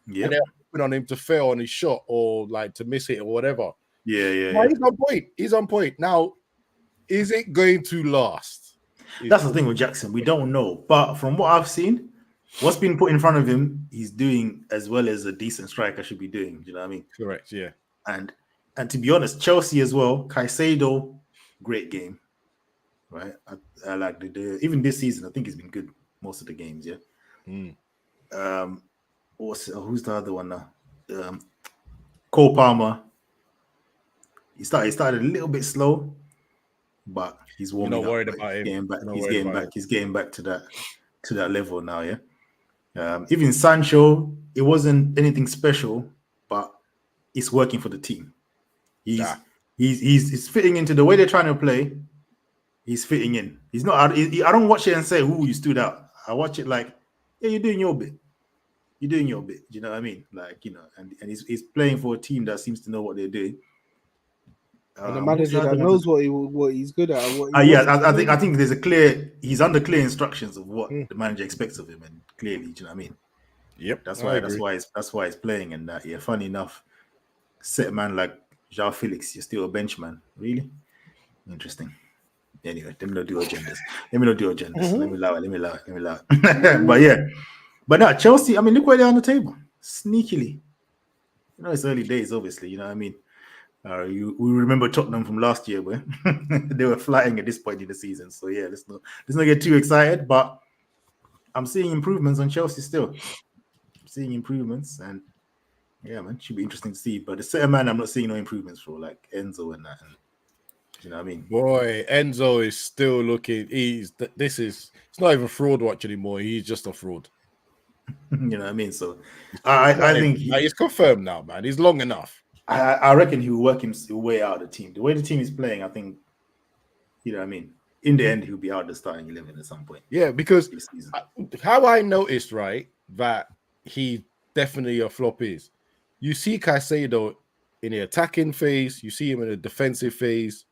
Yeah,
and they're hoping on him to fail on his shot or like to miss it or whatever.
Yeah.
He's on point. He's on point. Now, is it going to last?
That's the thing with Jackson. We don't know, but from what I've seen, what's been put in front of him, he's doing as well as a decent striker should be doing. Do you know what I mean?
Correct. Yeah.
And to be honest, Chelsea as well. Caicedo, great game. Right, I like the even this season. I think he's been good most of the games. Yeah. Who's the other one now? Cole Palmer. He started a little bit slow, but he's warming up.
You're not worried about him.
He's getting back to that level now. Yeah. Even Sancho, it wasn't anything special, but it's working for the team. He's fitting into the way they're trying to play. He's fitting in. He's not. I don't watch it and say, "Ooh, you stood out." I watch it like, yeah, you're doing your bit. You're doing your bit. Do you know what I mean? Like, and he's playing for a team that seems to know what they're doing.
And a
What's the
manager
other
that
one?
knows what he's good at and what he
Yeah,
wants to
I
do.
think he's under clear instructions of what the manager expects of him, and clearly, do you know what I mean?
Yep,
That's
I
why
agree.
that's why he's playing. And that, yeah, funny enough, set a man like João Felix, you're still a bench man, really interesting. Anyway, let me not do agendas. Let me allow it. But yeah, but no, Chelsea. I mean, look where they're on the table, sneakily. You know, it's early days, obviously. You know what I mean? We remember Tottenham from last year, where they were flying at this point in the season. So yeah, let's not get too excited. But I'm seeing improvements on Chelsea still. I'm seeing improvements, and yeah, man, should be interesting to see. But the center man, I'm not seeing no improvements for, like Enzo and that. And, you know what I mean?
Boy, Enzo is still looking. It's not even fraud watch anymore. He's just a fraud.
You know what I mean? So I think
he's confirmed now, man. He's long enough.
I reckon he will work his way out of the team. The way the team is playing, I think, you know what I mean? In the end, he'll be out of the starting 11 at some point.
Yeah, because
this season.
How I noticed, right, that he definitely a flop is, you see Caicedo in the attacking phase, you see him in the defensive phase.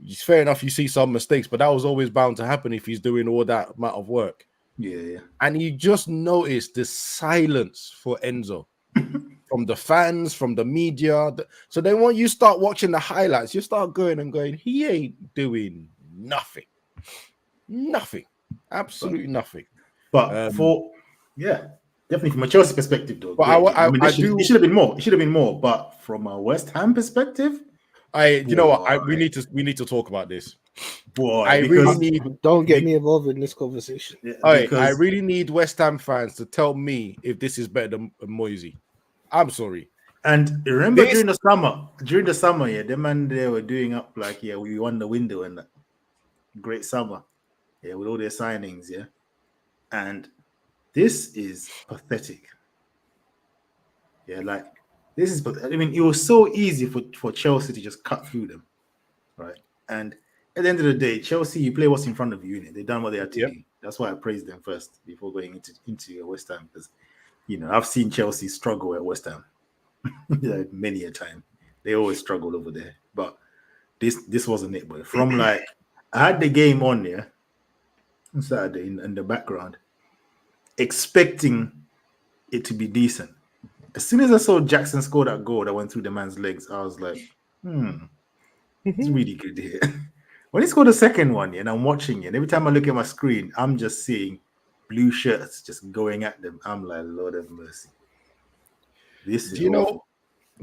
It's fair enough, you see some mistakes, but that was always bound to happen if he's doing all that amount of work.
Yeah.
And you just notice the silence for Enzo. From the fans, from the media. So then when you start watching the highlights, you start going, he ain't doing nothing. Nothing. Absolutely nothing.
But definitely from a Chelsea perspective, though.
But
it should have been more. It should have been more. But from a West Ham perspective,
you know what? We need to talk about this.
Boy,
don't get me involved in this conversation.
Yeah,
I really need West Ham fans to tell me if this is better than Moisey. I'm sorry.
And remember during the summer, yeah, the man they were doing up like, yeah, we won the window and that great summer, yeah, with all their signings, yeah. And this is pathetic. Yeah, like this is. I mean, it was so easy for Chelsea to just cut through them, right? And at the end of the day, Chelsea, you play what's in front of you. They've done what they had to do. That's why I praised them first before going into West Ham, because I've seen Chelsea struggle at West Ham many a time. They always struggle over there, but this wasn't it. But from I had the game on on Saturday in the background, expecting it to be decent. As soon as I saw Jackson score that goal that went through the man's legs, I was like, it's really good here. When he scored the second one, and I'm watching it, and every time I look at my screen, I'm just seeing blue shirts just going at them. I'm like, Lord have mercy. This is awful.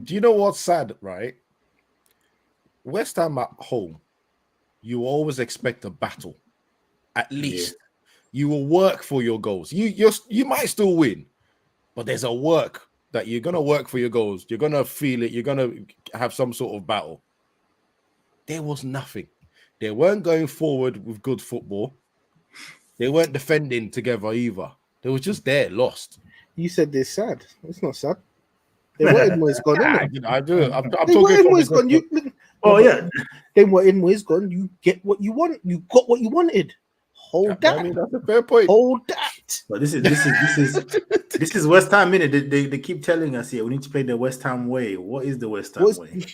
Do you know what's sad, right? West Ham at home, you always expect a battle. At least you will work for your goals. You might still win, but there's a work that you're gonna work for your goals. You're gonna feel it. You're gonna have some sort of battle. There was nothing. They weren't going forward with good football. They weren't defending together either. They were just there, lost.
You said they're sad. It's not sad. They wanted Moyes gone, innit?
I do. I'm
they wanted Moyes gone. Then what in Moyes gone? You get what you want. You got what you wanted. Hold that.
I mean, that's a fair point.
Hold that.
But this is West Ham, innit? They keep telling us here we need to play the West Ham way. What is the West Ham way?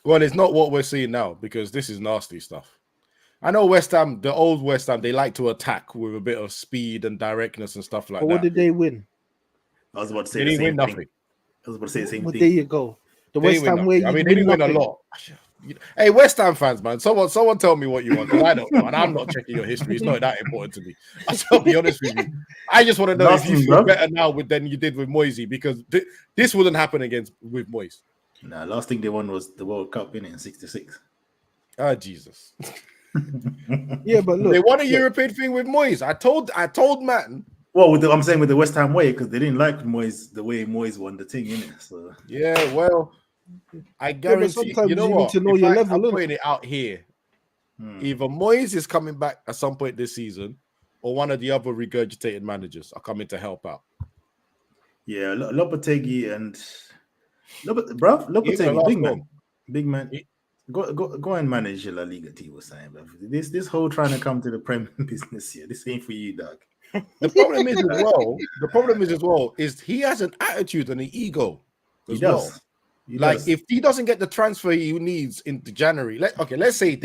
Well, it's not what we're seeing now, because this is nasty stuff. I know West Ham, the old West Ham, they like to attack with a bit of speed and directness and stuff like that.
What did they win?
I was about to say
they didn't win nothing.
I was about to say the same thing.
There you go. The West Ham way.
I mean, they didn't win a lot. Hey, West Ham fans, man, someone tell me what you want, because I don't know, and I'm not checking your history. It's not that important to me. I'll be honest with you. I just want to know if you feel better now than you did with Moisey, because this wouldn't happen with Moyes.
Nah, last thing they won was the World Cup in '66.
Ah, Jesus.
Yeah, but look,
they won a European thing with Moyes. I told man.
Well, I'm saying with the West Ham way, because they didn't like Moyes the way Moyes won the thing, innit? So
yeah, well, I guarantee.
Sometimes
you know what?
Need to know your level.
I'm putting it out here. Either Moyes is coming back at some point this season, or one of the other regurgitated managers are coming to help out.
Yeah, Lopetegui and Lopetegui, big man. Go and manage your La Liga team or something. But this whole trying to come to the Prem business here. This ain't for you, dog.
The problem is as well. The problem is as well is he has an attitude and an ego
He
as
does.
well.
He
Like
does.
if he doesn't get the transfer he needs into January, let's say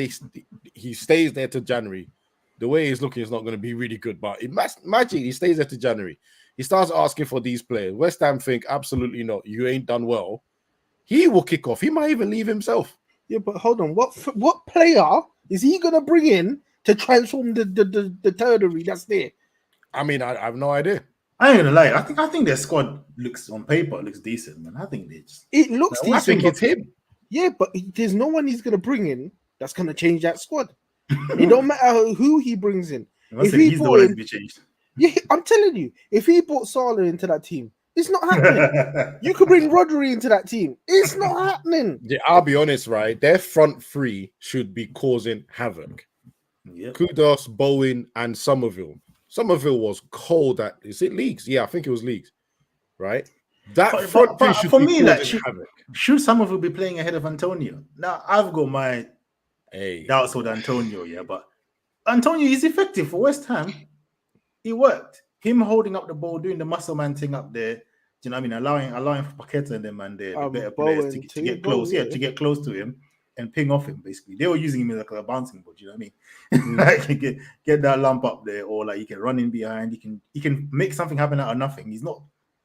he stays there to January. The way he's looking is not going to be really good. But imagine he stays there to January. He starts asking for these players. West Ham think absolutely not. You ain't done well. He will kick off. He might even leave himself.
Yeah, but hold on. What player is he gonna bring in to transform the territory that's there?
I mean, I have no idea.
I ain't gonna lie. I think their squad looks on paper looks decent, man. I think they just.
It looks
Now,
I
decent.
think it's him.
Yeah, but there's no one he's gonna bring in that's gonna change that squad. It don't matter who he brings in. If he
He's the
brought
one
in,
to be changed.
yeah, I'm telling you, if he brought Salah into that team, it's not happening. You could bring Rodri into that team. It's not happening.
Yeah, I'll be honest, right? Their front three should be causing havoc.
Yep.
Kudos, Bowen, and Somerville. Somerville was cold at leagues? Yeah, I think it was leagues, right? That front three should
for
be
me, like,
causing havoc.
should some of it be playing ahead of Antonio? Now I've got my
Hey,
doubts with Antonio, yeah, but Antonio is effective for West Ham. He worked. Him holding up the ball, doing the muscle man thing up there. Do you know what I mean? Allowing for Paqueta and them man there, the better players
Bowen
to get close, to get close to him and ping off him. Basically, they were using him as like a bouncing ball. Do you know what I mean? Like get that lump up there, or like you can run in behind. He can make something happen out of nothing. He's not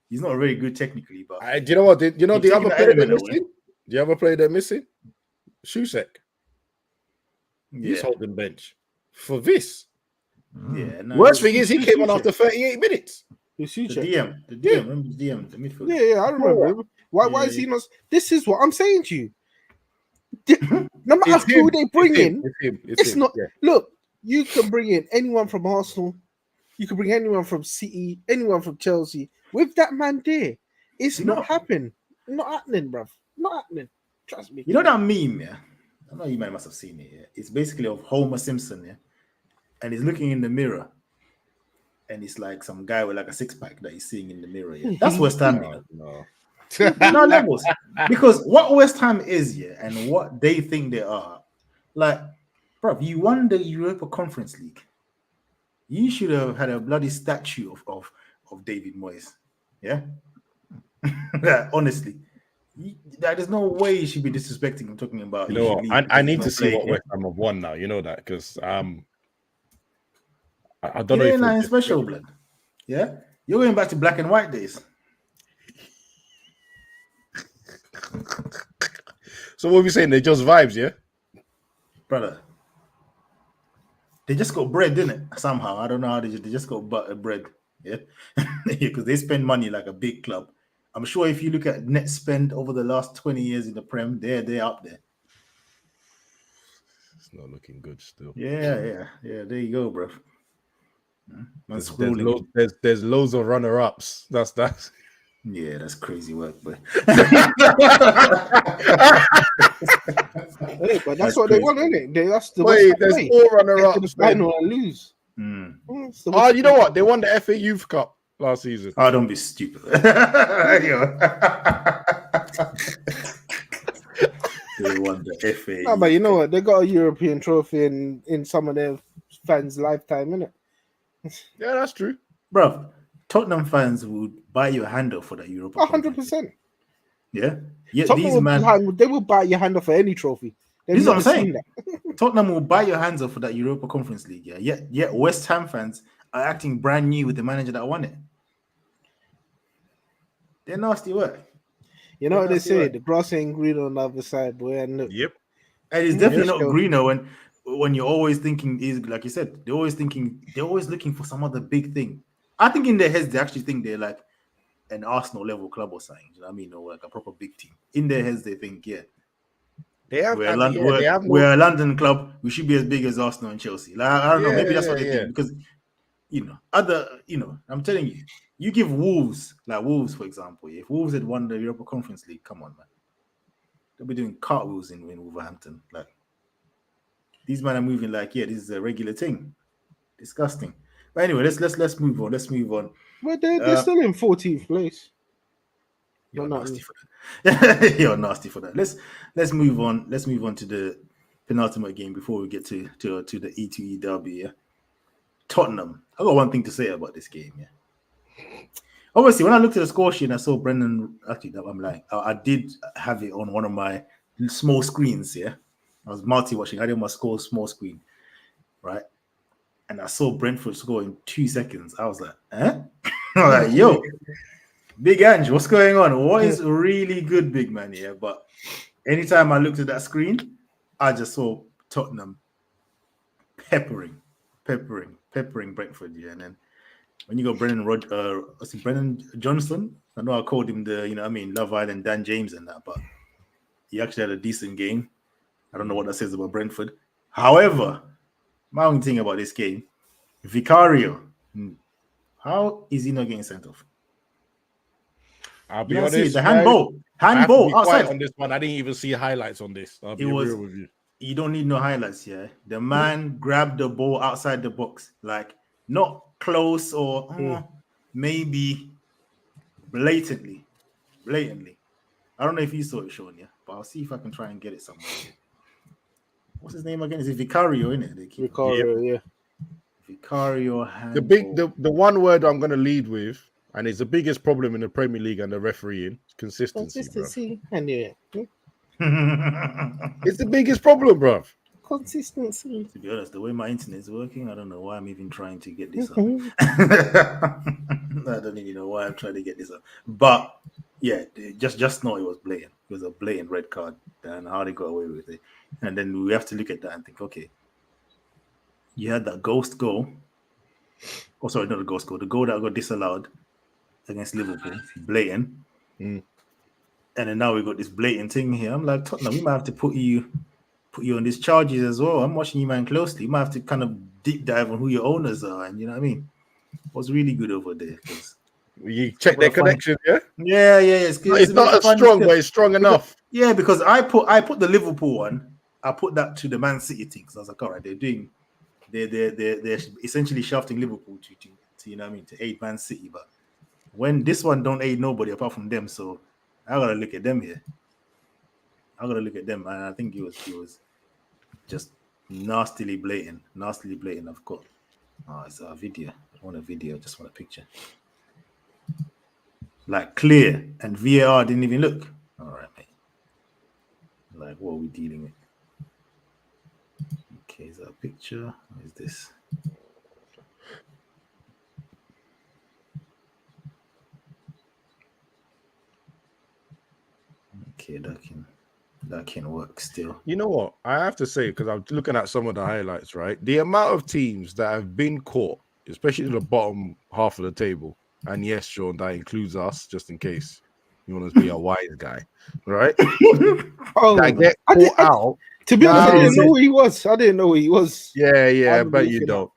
very good technically, but
do you know what? Do you know the
taking
other
that
player they're
element away.
missing? Do you have a player they're missing? Shusek. He's
yeah,
holding bench for this.
yeah. No,
Worst thing is he came on
Suchek.
after 38 minutes.
Who's
The
Suchek?
DM, remember the DM, the midfielder.
Yeah, I remember him. Why is he not? This is what I'm saying to you. No matter
It's
who
him.
they bring in,
It's him.
not.
Yeah.
Look, you can bring in anyone from Arsenal, you can bring anyone from City, anyone from Chelsea. With that man there, it's
You
not
know-
happening. Not happening, bruv. Not happening. Trust me.
You know that meme, yeah? I know you might must have seen it, yeah. It's basically of Homer Simpson, yeah. And he's looking in the mirror. And it's like some guy with like a six-pack that he's seeing in the mirror. Yeah. That's West Ham, you know.
No.
No levels. Because what West Ham is, yeah, and what they think they are, like, bro, you won the Europa Conference League. You should have had a bloody statue of David Moyes. Yeah? Honestly. There's no way you should be disrespecting him talking about.
You know what? I need to see what West Ham have won now. You know that because I don't know if
nothing
it's
special, blood. Yeah, you're going back to black and white days.
So what are we saying? They're just vibes, yeah.
Brother. They just got bread, didn't it? Somehow, I don't know how they just got bread. Yeah, because they spend money like a big club. I'm sure if you look at net spend over the last 20 years in the Prem, they're up there.
It's not looking good still.
Yeah. There you go, bro.
There's loads of runner-ups. That's
Yeah, that's crazy work, but
Hey, but that's what they
crazy.
want, isn't it? That's the
Wait,
West Ham
there's
way.
four
Get to
runner-ups.
the final and lose. It's the
Oh,
West
you know
Ham
what? They won the FA Youth Cup last season.
Oh, don't be stupid. They won the FA.
No, but you know what? They got a European trophy in some of their fans' lifetime, innit?
Yeah, that's true.
Bro, Tottenham fans would buy you a handle for that Europa.
100%.
Yeah. Yeah,
Tottenham
these man.
they will buy your hand off for any trophy. They've
This is what I'm
never
saying.
seen that.
Tottenham will buy your hands off for that Europa Conference League. Yeah. Yet West Ham fans are acting brand new with the manager that won it. They're nasty work.
You know what they
That's
say?
right.
The grass ain't green on the other side, boy. And look,
Yep.
And it's definitely
Yes,
not
go.
greener when you're always thinking is like you said, they're always looking for some other big thing. I think in their heads they actually think they're like an Arsenal level club or something. You know what I mean? Or like a proper big team. In their heads they think, yeah,
They have.
we're,
We're
a London club. We should be as big as Arsenal and Chelsea. Like, I don't know. Maybe that's what they think because I'm telling you, you give Wolves, for example. If Wolves had won the Europa Conference League, come on, man, they'll be doing cartwheels in Wolverhampton. Like these men are moving like, yeah, this is a regular thing. Disgusting. But anyway, let's move on. Let's move on.
but they're still in 14th place.
You're
Not
nasty for that. You're nasty for that. Let's move on. Let's move on to the penultimate game before we get to the E2E derby. Yeah? Tottenham. I got one thing to say about this game. Yeah. Obviously, when I looked at the score sheet and I saw Brendan, actually, I'm like, I did have it on one of my small screens. Yeah, I was multi-watching. I did my score small screen, right? And I saw Brentford score in 2 seconds. I was like, eh? I'm like, yo, Big Ange, what's going on? What is really good, big man? Yeah, but anytime I looked at that screen, I just saw Tottenham peppering Brentford. Yeah, and then when you got Brennan Johnson, I know I called him Love Island Dan James and that, but he actually had a decent game. I don't know what that says about Brentford. However, my only thing about this game, Vicario, how is he not getting sent off?
I'll
You
be
don't see it.
honest,
The
guys. I have to be quiet
outside.
on this one. I didn't even see highlights on this. I'll be real with you.
You don't need no highlights here. The man grabbed the ball outside the box, like not close or maybe blatantly. I don't know if you saw it, Sean, yeah, but I'll see if I can try and get it somewhere. What's his name again? Is it Vicario, isn't it?
Vicario, yeah.
Vicario.
The one word I'm going to lead with, and it's the biggest problem in the Premier League and the refereeing, consistency.
I knew it.
It's the biggest problem, bro.
Consistency.
To be honest, the way my internet is working, I don't know why I'm even trying to get this up. I don't even know why I'm trying to get this up. But yeah, just know it was blatant. It was a blatant red card, and how they got away with it. And then we have to look at that and think, okay, you had that ghost goal. Oh, sorry, not the ghost goal. The goal that got disallowed against Liverpool, blatant. And then now we got this blatant thing here. I'm like, Tottenham, we might have to put you on these charges as well. I'm watching you, man, closely. You might have to kind of deep dive on who your owners are, and you know what I mean. What's really good over there?
You check their connection, yeah.
Yeah. It's
not as strong, but it's strong enough.
Yeah, because I put the Liverpool one. I put that to the Man City thing. Because I was like, all right, they're essentially shafting Liverpool to you know what I mean, to aid Man City. But when this one don't aid nobody apart from them, so I gotta look at them here. I gotta look at them, and I think it was just nastily blatant. I've got it's a video. I want a video, just want a picture. Like clear, and VAR didn't even look. All right, mate. Like, what are we dealing with? Okay, is that a picture? What is this? Okay, that can work still.
You know what? I have to say, because I'm looking at some of the highlights, right? The amount of teams that have been caught, especially in the bottom half of the table, and yes, Sean, that includes us, just in case you want to be a wise guy, right? That get caught out.
To be honest, I didn't know who he was.
Yeah, but you don't.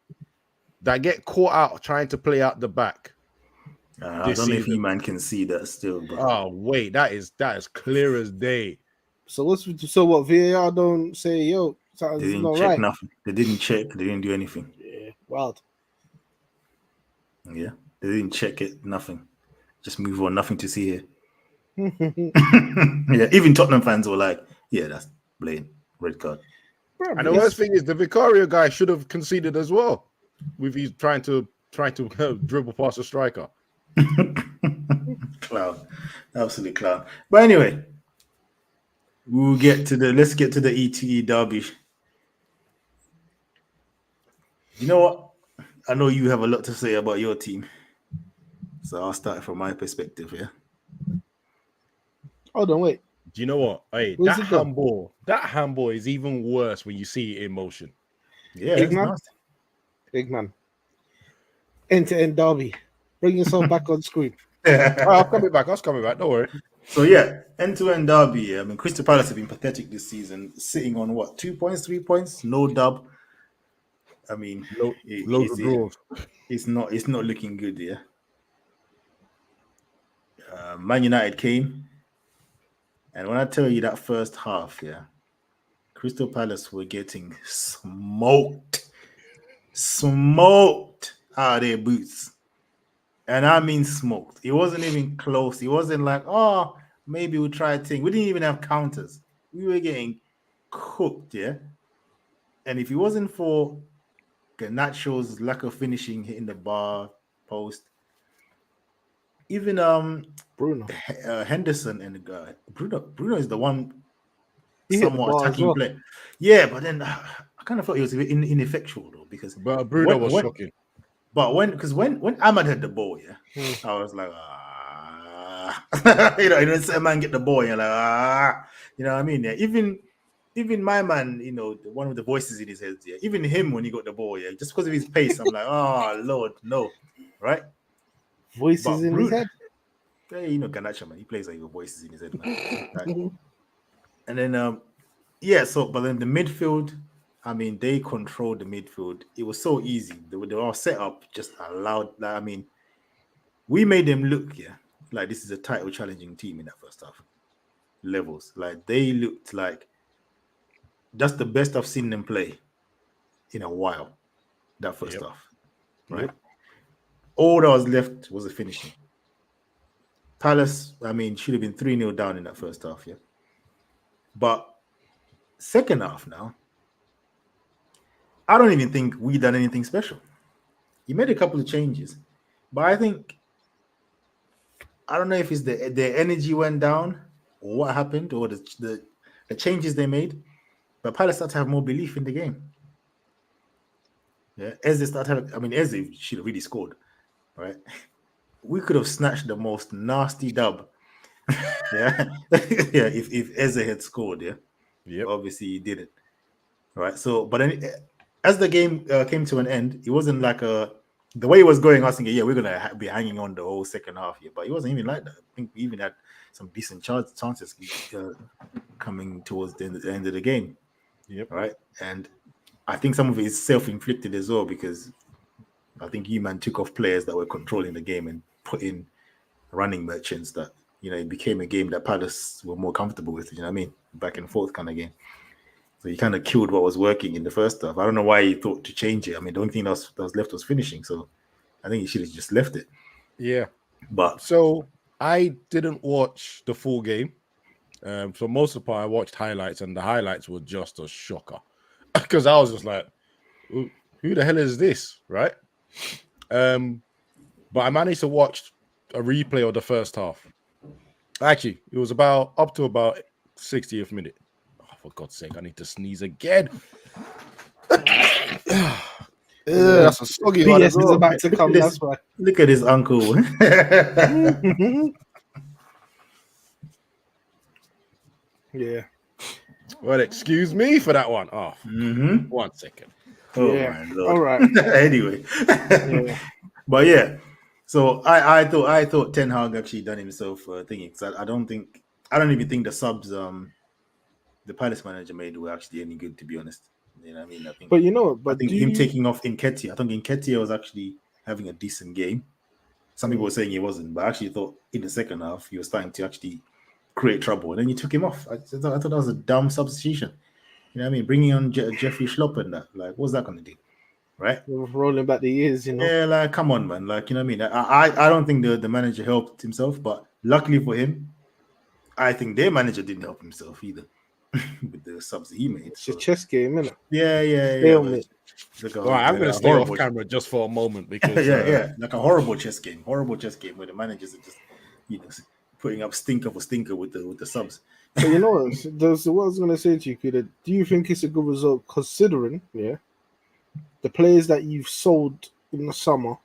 That get caught out trying to play out the back.
I don't know if you man can see that still. But...
Oh wait, that is clear as day.
So what? VAR don't say, yo,
they didn't check nothing. They didn't check. They didn't do anything.
Yeah, wild.
Yeah, they didn't check it. Nothing. Just move on. Nothing to see here. Yeah, even Tottenham fans were like, "Yeah, that's blatant red card."
And the worst thing is, the Vicario guy should have conceded as well, with he's trying to dribble past a striker.
Clown, absolute clown. But anyway, let's get to the E2E derby. You know what? I know you have a lot to say about your team, so I'll start from my perspective here.
Hold on, wait.
Do you know what? Hey, that handball is even worse when you see it in motion.
Yeah,
big man. End-to-end derby. Bring yourself back on screen.
I was coming back. Don't worry.
So yeah, end-to-end derby. I mean, Crystal Palace have been pathetic this season, sitting on what, 2 points, 3 points, no dub. I mean,
loads of draws.
It's not looking good. Yeah. Man United came, and when I tell you that first half, yeah, Crystal Palace were getting smoked out of their boots. And I mean smoked. It wasn't even close. It wasn't like, oh, maybe we'll try a thing. We didn't even have counters. We were getting cooked, yeah. And if it wasn't for Garnacho's lack of finishing, hitting the bar post, even
Bruno.
Henderson and Bruno is the one
He hit the
somewhat
bar as
attacking
well.
play. Yeah, but then I kind of thought it was a bit ineffectual though, because
But Bruno was shocking.
But when Ahmad had the ball, yeah, I was like, you know, a man get the ball, you're like, you know what I mean? Yeah, even my man, you know, one of the voices in his head, yeah, even him when he got the ball, yeah, just because of his pace, I'm like, oh Lord, no, right?
Voices
But
in his head.
yeah, you know, Garnacho, man, he plays like with voices in his head, man. Right? And then yeah, so but then the midfield, I mean, they controlled the midfield. It was so easy. They were all set up, just allowed. Like, I mean, we made them look, yeah, like this is a title challenging team in that first half. Levels, like they looked like that's the best I've seen them play in a while. That first half, right?
Yep.
All that was left was the finishing. Palace, I mean, should have been 3-0 down in that first half, yeah. But second half now, I don't even think we done anything special. He made a couple of changes, but I don't know if it's the energy went down or what happened or the changes they made. But Palace started to have more belief in the game. Yeah, Eze Eze should have really scored, right? We could have snatched the most nasty dub. Yeah, yeah. If Eze had scored, yeah.
Yep.
Obviously he didn't. Right. So, but then as the game came to an end, it wasn't like the way it was going. I was thinking, yeah, we're gonna be hanging on the whole second half here, but it wasn't even like that. I think we even had some decent chances coming towards the end of the game.
Yep.
Right. And I think some of it is self-inflicted as well, because I think man took off players that were controlling the game and put in running merchants that, you know, it became a game that Palace were more comfortable with, you know what I mean? Back and forth kind of game. So he kind of killed what was working in the first half. I don't know why he thought to change it. I mean, the only thing that was left was finishing. So I think he should have just left it.
Yeah.
But
So I didn't watch the full game. So most of the part I watched highlights, and the highlights were just a shocker. Because I was just like, who the hell is this? Right? But I managed to watch a replay of the first half. Actually, it was up to about 60th minute. Oh, for God's sake, I need to sneeze again. That's a soggy one as
BS is
well.
about to come. That's why.
look at his uncle.
Yeah.
Well, excuse me for that one. Oh,
Mm-hmm.
1 second.
Oh
Yeah.
my Lord.
All right.
Anyway.
Yeah.
But yeah. So I thought Ten Hag actually done himself thinking, because I don't even think the subs the Palace manager made were actually any good, to be honest. You know what I mean?
But you know,
I
but
think
do
him
you,
taking off Nketiah, I think Nketiah was actually having a decent game. Some people were saying he wasn't, but I actually thought in the second half he was starting to actually create trouble, and then you took him off. I thought that was a dumb substitution. You know what I mean? Bringing on Jeffrey Schlupp and that, like, what's that going to do? Right?
rolling back the years, you know?
Yeah, like, come on, man. Like, you know what I mean? I don't think the manager helped himself, but luckily for him, I think their manager didn't help himself either with the subs that he made.
It's a chess game, isn't it?
Yeah.
Stalemate.
Like
All right, I'm going to stay off
horrible-
camera just for a moment because
yeah, like a horrible chess game where the managers are just, you know, putting up stinker for stinker with the subs.
But you know what? What I was going to say to you, Kuda, do you think it's a good result considering, yeah, the players that you've sold in the summer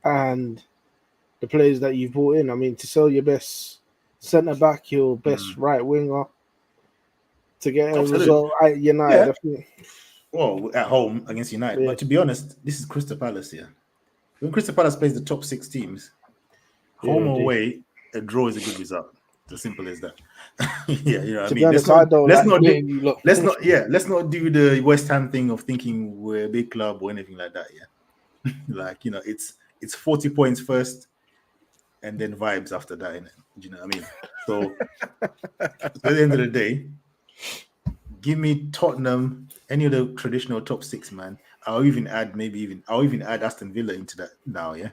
and the players that you've brought in? I mean, to sell your best centre back, your best right winger, to get a
Absolutely.
result at United. I think,
Well, at home against United.
Yeah.
But to be honest, this is Crystal Palace here. When Crystal Palace plays the top 6 teams, home or
indeed.
away, a draw is a good result. It's as simple as that. Yeah, you know what I
To
mean?
be honest, I don't
let's
like
not
playing
do
you lot.
let's not do the West Ham thing of thinking we're a big club or anything like that. Yeah. Like, you know, it's 40 points first and then vibes after that, innit? Do you know what I mean? So at the end of the day, give me Tottenham, any of the traditional top 6, man. I'll even add Aston Villa into that now, yeah.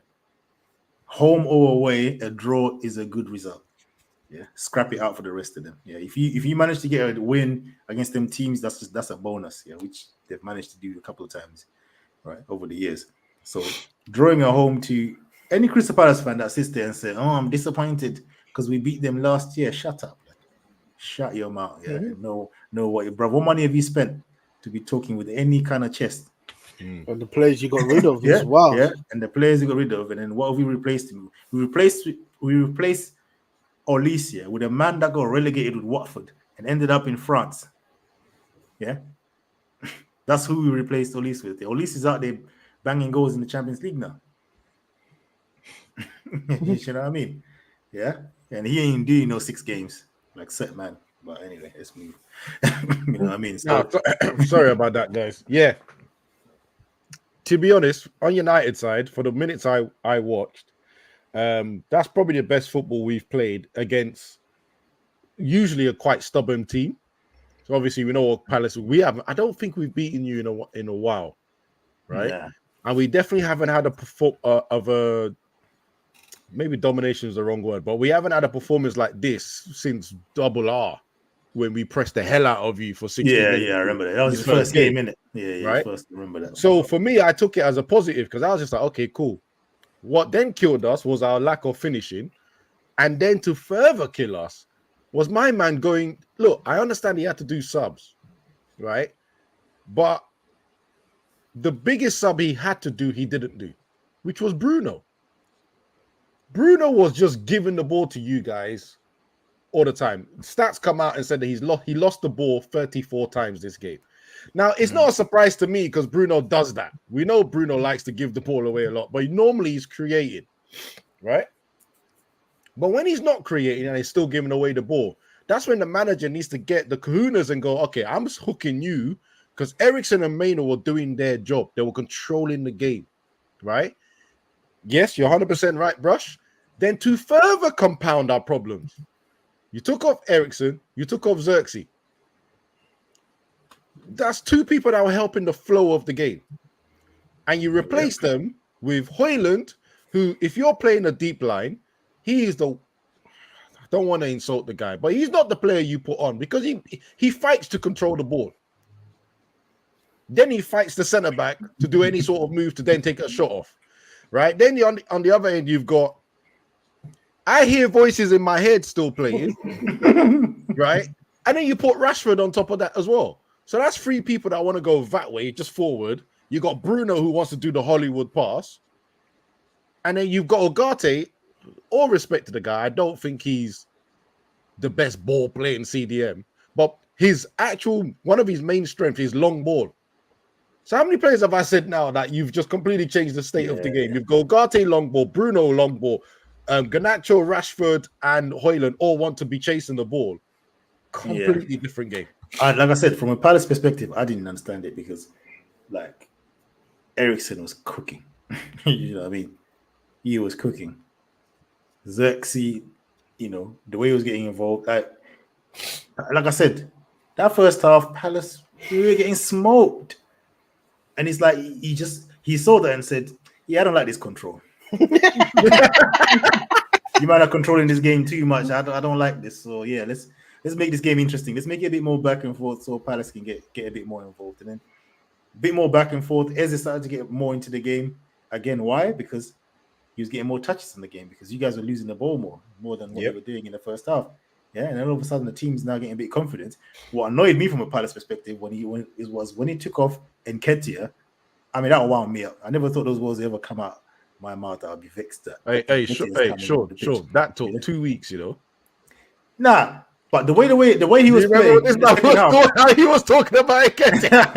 home or away, a draw is a good result. Yeah, scrap it out for the rest of them. Yeah, if you manage to get a win against them teams, that's a bonus. Yeah, which they've managed to do a couple of times, right, over the years. So drawing a home to any Crystal Palace fan that sits there and says, "Oh, I'm disappointed because we beat them last year," shut up. Shut your mouth. Yeah. No, what, bro. What money have you spent to be talking with any kind of chest?
And the players you got rid of
Yeah,
as well.
yeah. And the players you got rid of, and then what have we replaced him? We replaced Olise with a man that got relegated with Watford and ended up in France. Yeah, that's who we replaced Olise with. Olise is out there banging goals in the Champions League now. You know what I mean? Yeah, and he ain't doing no 6 games like set man. But anyway, let's move. You know what I mean? So,
Sorry about that, guys. Yeah. To be honest, on United side, for the minutes I watched, that's probably the best football we've played against usually a quite stubborn team. So obviously we know what Palace we haven't. I don't think we've beaten you in a while, right?
yeah.
And we definitely haven't had a maybe domination is the wrong word, but we haven't had a performance like this since Double R when we pressed the hell out of you for 60 minutes.
Yeah, I remember that. That was his first game, innit? Yeah,
right?
First, remember that.
So for me, I took it as a positive because I was just like, okay, cool. What then killed us was our lack of finishing. And then to further kill us was my man going, look, I understand he had to do subs, right? But the biggest sub he had to do, he didn't do, which was Bruno. Bruno was just giving the ball to you guys all the time. Stats come out and said that he lost the ball 34 times this game. Now, it's not a surprise to me because Bruno does that. We know Bruno likes to give the ball away a lot, but normally he's creating, right? But when he's not creating and he's still giving away the ball, that's when the manager needs to get the kahunas and go, okay, I'm just hooking you because Eriksen and Maino were doing their job. They were controlling the game, right? Yes, you're 100% right, Brush. Then to further compound our problems, you took off Eriksen, you took off Xerxes. That's 2 people that were helping the flow of the game. And you replace them with Haaland, who, if you're playing a deep line, he is I don't want to insult the guy, but he's not the player you put on because he fights to control the ball. Then he fights the centre back to do any sort of move to then take a shot off, right? Then on the other end, you've got, I hear voices in my head still playing, right? And then you put Rashford on top of that as well. So that's 3 people that want to go that way, just forward. You got Bruno who wants to do the Hollywood pass. And then you've got Ugarte. All respect to the guy. I don't think he's the best ball playing CDM. But one of his main strengths is long ball. So how many players have I said now that you've just completely changed the state of the game? You've got Ugarte long ball, Bruno long ball, Garnacho, Rashford, and Haaland all want to be chasing the ball. Completely different game.
Like I said, from a Palace perspective, I didn't understand it because, like, Eriksen was cooking. You know what I mean? He was cooking. Xerxes, the way he was getting involved. Like I said, that first half, Palace, we were getting smoked. And it's like he saw that and said, yeah, I don't like this control. You might have controlling this game too much. I don't like this. So yeah, let's make this game interesting. Let's make it a bit more back and forth so Palace can get a bit more involved. And then a bit more back and forth. Eze started to get more into the game. Again, why? Because he was getting more touches in the game because you guys were losing the ball more than what they were doing in the first half. Yeah, and then all of a sudden the team's now getting a bit confident. What annoyed me from a Palace perspective when he took off Nketiah, I mean, that wound me up. I never thought those words would ever come out my mouth. I'd be vexed at.
Sure. That took 2 weeks,
Nah, but the way he was playing,
how he was talking about Nketiah.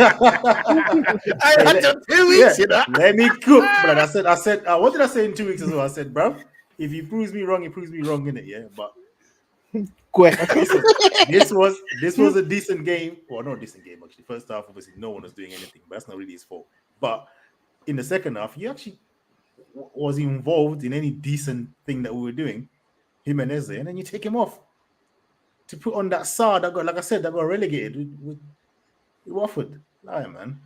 I had 2 weeks,
Let me cook, but I said, what did I say in 2 weeks as well? I said, bro, if he proves me wrong, innit? Yeah, but this was a decent game. Well, not a decent game actually. First half, obviously, no one was doing anything, but that's not really his fault. But in the second half, he actually was involved in any decent thing that we were doing, him and Eze, and then you take him off to put on that Saar that got, like I said, that got relegated with Watford. Lie, man.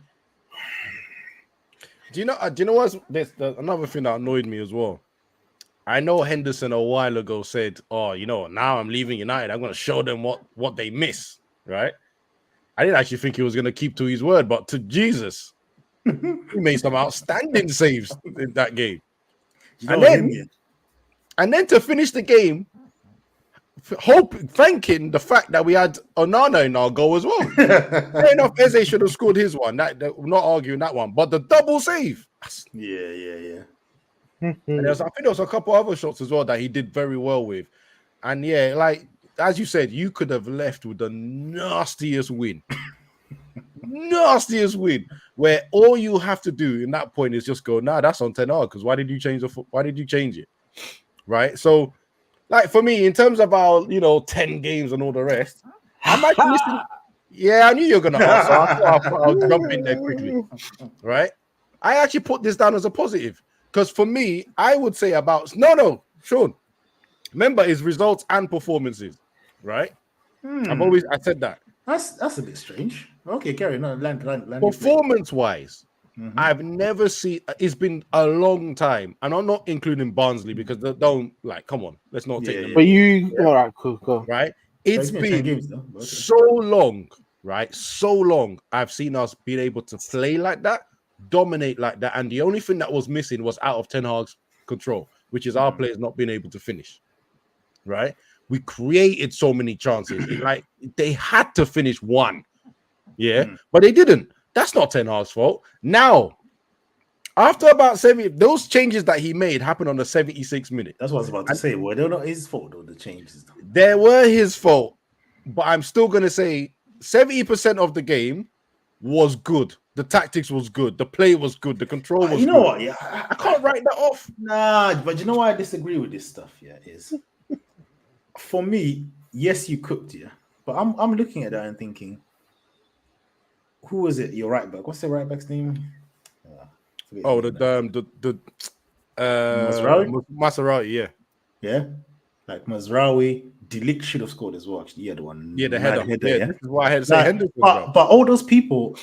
Do you know what's this? Another thing that annoyed me as well. I know Henderson a while ago said, "Oh, now I'm leaving United. I'm going to show them what they miss." Right? I didn't actually think he was going to keep to his word, but to Jesus, he made some outstanding saves in that game.
You
And
know him, yeah.
then to finish the game, thanking the fact that we had Onana in our goal as well. Fair enough, Eze should have scored his one. That we're not arguing that one, but the double save.
Yeah.
And I think there was a couple other shots as well that he did very well with. And yeah, like as you said, you could have left with the nastiest win. Where all you have to do in that point is just go, nah, that's on 10R, because why did you change it? Right? So, like for me, in terms of our 10 games and all the rest, I'm actually listening. Yeah, I knew you were gonna ask, so I'll jump in there quickly. Right? I actually put this down as a positive. Because for me, I would say Sean. Remember, it's results and performances, right? I said that.
That's a bit strange. Okay, carry on. Land
Performance-wise, I've never seen. It's been a long time, and I'm not including Barnsley because they don't come on. Let's not take them.
But all right, cool.
Right? It's been
games, though. Okay.
so long, right? So long. I've seen us being able to play like that, dominate like that, and the only thing that was missing was out of Ten Hag's control, which is our players not being able to finish. Right? We created so many chances. They had to finish one. Yeah, but they didn't. That's not Ten Hag's fault. Now, after about 70, those changes that he made happened on the 76th minute.
That's what I was about to say. Were they not his fault, though, the changes?
They were his fault, but I'm still going to say 70% of the game was good. The tactics was good. The play was good. The control was good.
You know what? Yeah,
I can't write that off.
Nah, but you know why I disagree with this stuff? Yeah, is for me, yes, you cooked, yeah, but I'm looking at that and thinking, who was it? Your right back. What's the right back's name?
Mazraoui,
yeah, like Mazraoui. Delict should have scored as well. Actually, yeah, the one.
Yeah, the header.
Yeah,
this is why I had to say Henderson.
But all those people,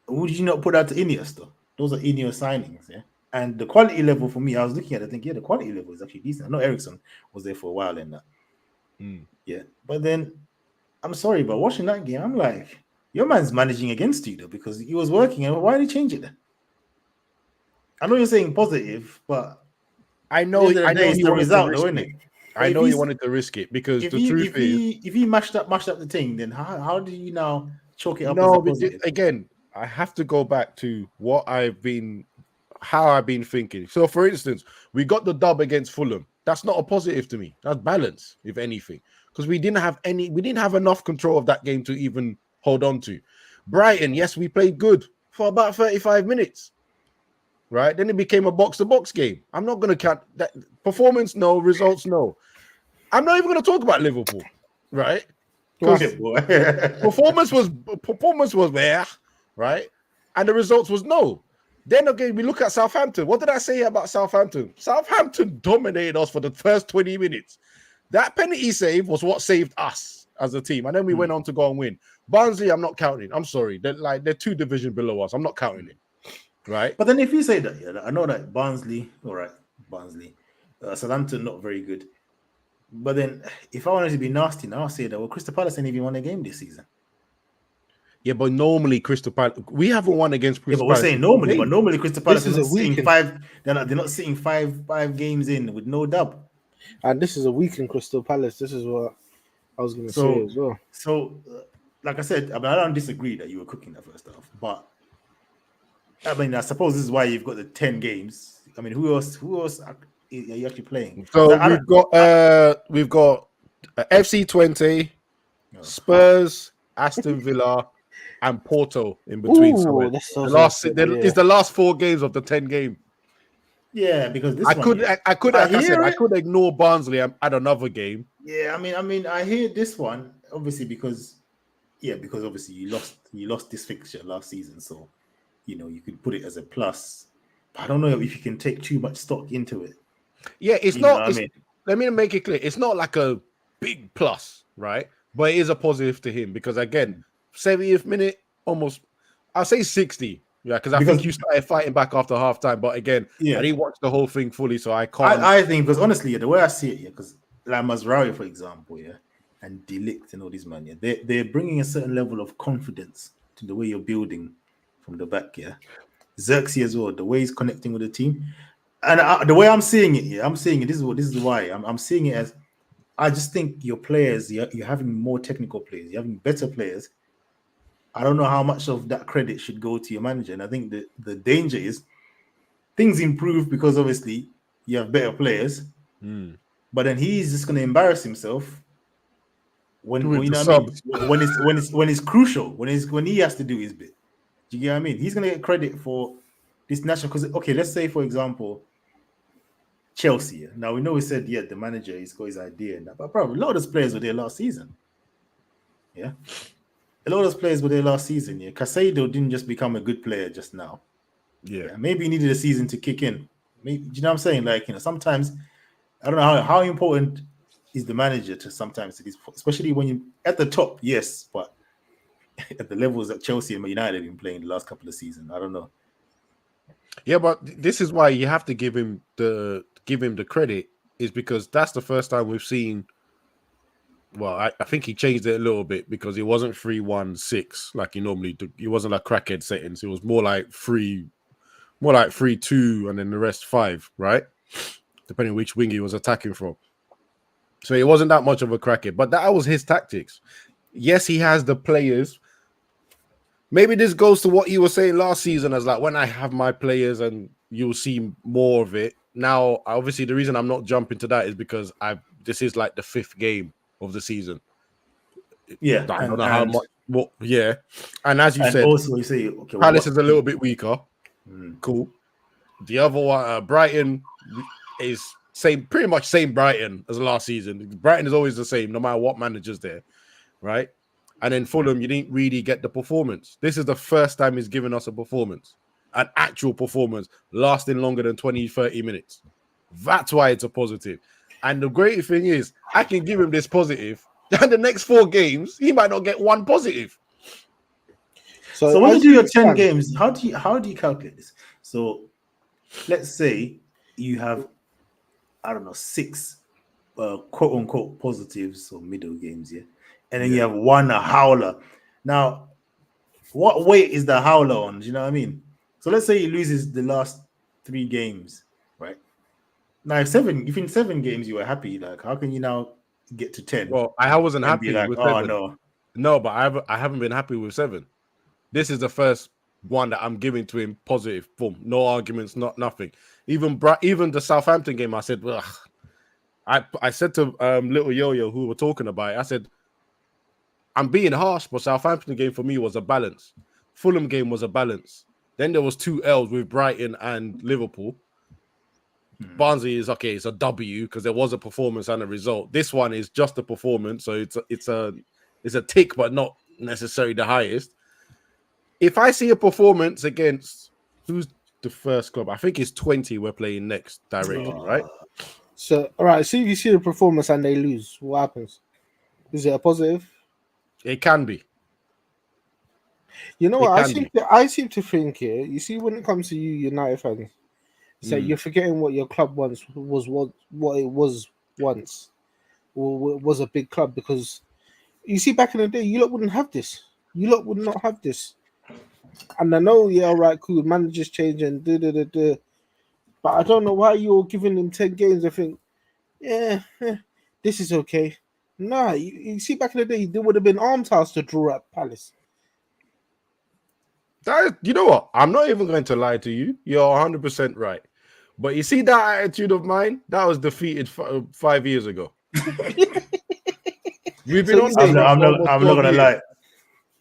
would you not put that to Ineos though? Those are Ineos signings, yeah. And the quality level for me, I was looking at it, thinking, yeah, the quality level is actually decent. I know Ericsson was there for a while in that. Yeah, but then I'm sorry, but watching that game, I'm like, your man's managing against you though, because he was working. And why did he change it then? I know you're saying positive, but
I know he wanted to risk it because
if he mashed up the thing, then how do you now chalk it up?
No, but again, I have to go back to how I've been thinking. So, for instance, we got the dub against Fulham. That's not a positive to me. That's balance, if anything, because we didn't have enough control of that game to even hold on to. Brighton, yes, we played good for about 35 minutes. Right? Then it became a box-to-box game. I'm not going to count that. Performance, no. Results, no. I'm not even going to talk about Liverpool, right? Performance was there, right? And the results was no. Then again, we look at Southampton. What did I say about Southampton? Southampton dominated us for the first 20 minutes. That penalty save was what saved us as a team. And then we went on to go and win. Barnsley, I'm not counting. I'm sorry. They're 2 divisions below us. I'm not counting it. Right.
But then if you say that, yeah, I know that Barnsley, all right, Southampton, not very good. But then if I wanted to be nasty now, I'll say that, Crystal Palace ain't even won a game this season.
Yeah, but normally Crystal Palace, we haven't won against Crystal Palace.
We're saying normally, but normally Crystal Palace is sitting 5. They're not sitting five games in with no dub.
And this is a week in Crystal Palace. This is what I was going to say as well.
So, like I said, I don't disagree that you were cooking that first half, but I suppose this is why you've got the 10 games. I mean, who else are you actually playing?
So we've got FC20, Spurs, Aston Villa, and Porto in between.
It's the
last 4 games of the 10 game.
Yeah, because this
I could ignore Barnsley at another game.
Yeah, I mean, I hear this one obviously because obviously you lost this fixture last season, so you could put it as a plus. But I don't know if you can take too much stock into it.
Yeah, it's not. Let me make it clear. It's not like a big plus, right? But it is a positive to him because again, 70th minute, almost, I'll say 60. Yeah, because I think you started fighting back after halftime, but again, I didn't watch the whole thing fully, so I can't.
I think because honestly, the way I see it, because like Mazraoui, for example, and De Ligt and all these men, they're bringing a certain level of confidence to the way you're building from the back, Xerxes as well, the way he's connecting with the team, and the way I'm seeing it, I'm seeing it. This is why I'm seeing it as. I just think your players, you're having more technical players, you're having better players. I don't know how much of that credit should go to your manager. And I think the danger is things improve because obviously you have better players, but then he's just going to embarrass himself when you know what I mean? When it's crucial, when he has to do his bit. Do you get what I mean? He's going to get credit for this national. Because okay, let's say for example, Chelsea. Now we know we said the manager he's got his idea and that, but probably a lot of those players were there last season. Yeah. A lot of those players were there last season. Yeah, Casado didn't just become a good player just now. Yeah, maybe he needed a season to kick in. Maybe, do you know what I'm saying? Like, sometimes I don't know how important is the manager to sometimes, especially when you at the top. Yes, but at the levels that Chelsea and United have been playing the last couple of seasons, I don't know.
Yeah, but this is why you have to give him the credit, is because that's the first time we've seen. Well, I think he changed it a little bit because it wasn't 3-1-6 like he normally do. It wasn't like crackhead settings. It was more like 3-2, and then the rest 5, right? Depending on which wing he was attacking from. So it wasn't that much of a crackhead, but that was his tactics. Yes, he has the players. Maybe this goes to what you were saying last season, as like when I have my players and you'll see more of it. Now, obviously, the reason I'm not jumping to that is because this is like the 5th game of the season.
Yeah,
I don't know how much. Well, yeah, and as you said,
also you say
Palace is a little bit weaker. Cool. The other one, Brighton, is pretty much same Brighton as last season. Brighton is always the same, no matter what manager's there, right? And then Fulham, you didn't really get the performance. This is the first time he's given us a performance, an actual performance lasting longer than 20, 30 minutes. That's why it's a positive. And the great thing is, I can give him this positive, and the next 4 games, he might not get 1 positive.
So when you do your 10 games, how do you calculate this? So let's say you have, I don't know, 6 quote unquote positives or middle games, and then you have 1 howler. Now, what weight is the howler on? Do you know what I mean? So let's say he loses the last 3 games, right? Now, if in 7 games you were happy, like how can you now get to 10?
Well, I wasn't happy with 7.
No,
but I haven't been happy with 7. This is the first one that I'm giving to him positive. Boom, no arguments, nothing. Even the Southampton game, I said, ugh. I said to little Yo-Yo who were talking about it, I said, I'm being harsh, but Southampton game for me was a balance. Fulham game was a balance. Then there was 2 L's with Brighton and Liverpool. Barnsley is okay. It's a W because there was a performance and a result. This one is just a performance, so it's a tick, but not necessarily the highest. If I see a performance against who's the first club, I think it's 20 we're playing next directly, right?
So, all right. So if you see the performance and they lose, what happens? Is it a positive?
It can be.
You know what? I seem to think here. You see, when it comes to you United fans, so you're forgetting what your club once was, what it was once, or was a big club. Because you see, back in the day, you lot wouldn't have this. You lot would not have this. And I know, all right, cool, managers change and but I don't know why you're giving him 10 games. I think, this is okay. Nah, you see, back in the day, there would have been arms house to draw at Palace.
You know what? I'm not even going to lie to you. You're 100% right. But you see that attitude of mine? That was defeated 5 years ago. We've been
I'm not going to lie.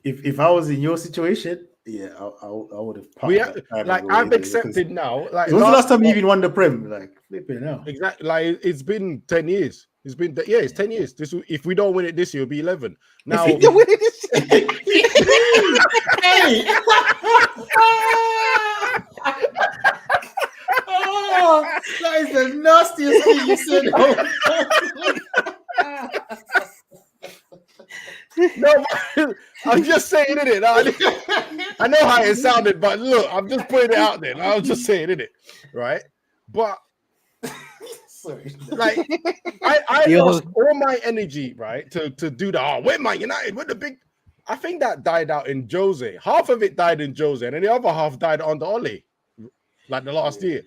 If I was in your situation, I would have.
I've accepted now. Like,
when's the last time you even won the Prem? Like, flipping now.
Exactly. Like, it's been 10 years. It's 10 years. If we don't win it this year, it'll be 11. Now,
if we don't win it this year.
Oh, that is the nastiest thing you said.
No, I'm just saying, innit? I know how it sounded, but look, I'm just putting it out there. I was just saying, innit? Right? But
Sorry.
like, I
Yo.
lost all my energy, right, to do the we're Man United, we're the big. I think that died out in Jose. Half of it died in Jose, and then the other half died under Ole, like the last year.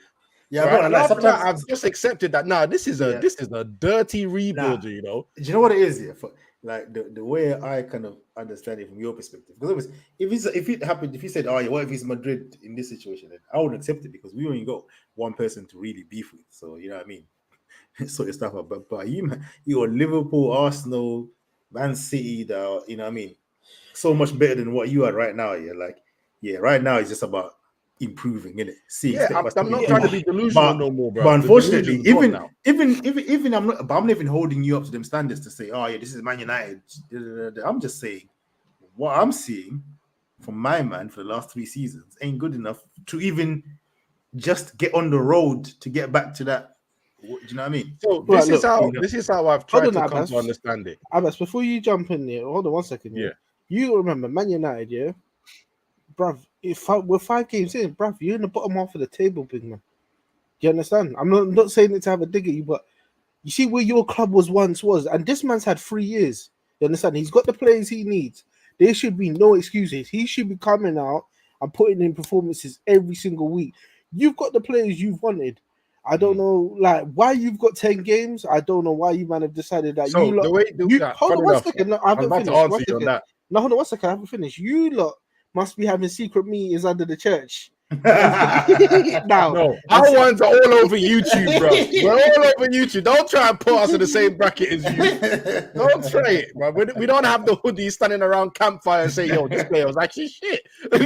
Yeah,
Right?
I'm
And
not like
after that,
sometimes.
I've just accepted that. Nah, this is a dirty rebuild,
Nah.
you know.
Do you know what it is? Yeah, for, like the way I kind of understand it from your perspective. Because if it happened, if you said, "Oh, yeah, what if it's Madrid in this situation?" Then I would accept it because we only got one person to really beef with. So you know what I mean. Sort of stuff. But you're Liverpool, Arsenal, Man City. You know what I mean. So much better than what you are right now. Yeah, like right now it's just about improving, innit? Seeing
Yeah,
step by step.
I'm not trying to be delusional no more, bro.
But unfortunately,
The delusion's gone
even I'm not even holding you up to them standards to say, oh yeah, this is Man United. I'm just saying what I'm seeing from my man for the last 3 seasons ain't good enough to even just get on the road to get back to that. Do you know what I mean?
So
Right,
this is how I've tried to come to understand it.
Abbas, before you jump in there, hold on 1 second.
Yeah.
You remember Man United, yeah? Bruv, we're 5 games in, bruv, you're in the bottom half of the table, big man. Do you understand? I'm not saying it to have a dig at you, but you see where your club once was, and this man's had 3 years. You understand? He's got the players he needs. There should be no excuses. He should be coming out and putting in performances every single week. You've got the players you've wanted. I don't know, like, why you've got 10 games. I don't know why you man have decided that.
So
you lot,
the way
hold on 1 second. No, I
I'm
haven't
about to
finished. 1
answer you on
second.
that.
No, hold on 1 second. I haven't finished. You lot must be having secret meetings under the church. Now,
No, our ones are all over YouTube, bro. We're all over YouTube. Don't try and put us in the same bracket as you. Don't try it, bro. We don't have the hoodies standing around campfire and say, "Yo, this player was actually shit." I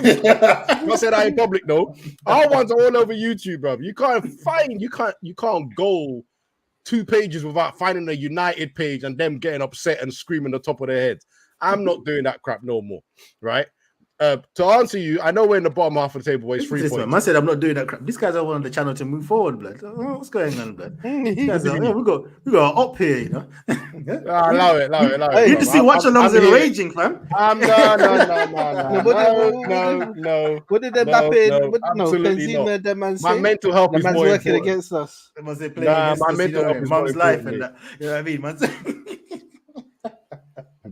said that in public, though. Our ones are all over YouTube, bro. You can't go 2 pages without finding a United page and them getting upset and screaming the top of their heads. I'm not doing that crap no more, right? To answer you, I know we're in the bottom half of the table where it's 3 points.
Man said I'm not doing that crap. These guys are on the channel to move forward, blood. Oh, what's going on, blood? These guys are, we got up here, you know.
Allow it.
You need to see watch alongs and raging, fam.
No.
What did Mbappe?
Absolutely
Benzema, the man say?
My mental health is
man's
more
working
important.
against us.
They must say playing against
my
us,
mental health is
mum's
more
life
important,
and that. You know what I mean, man?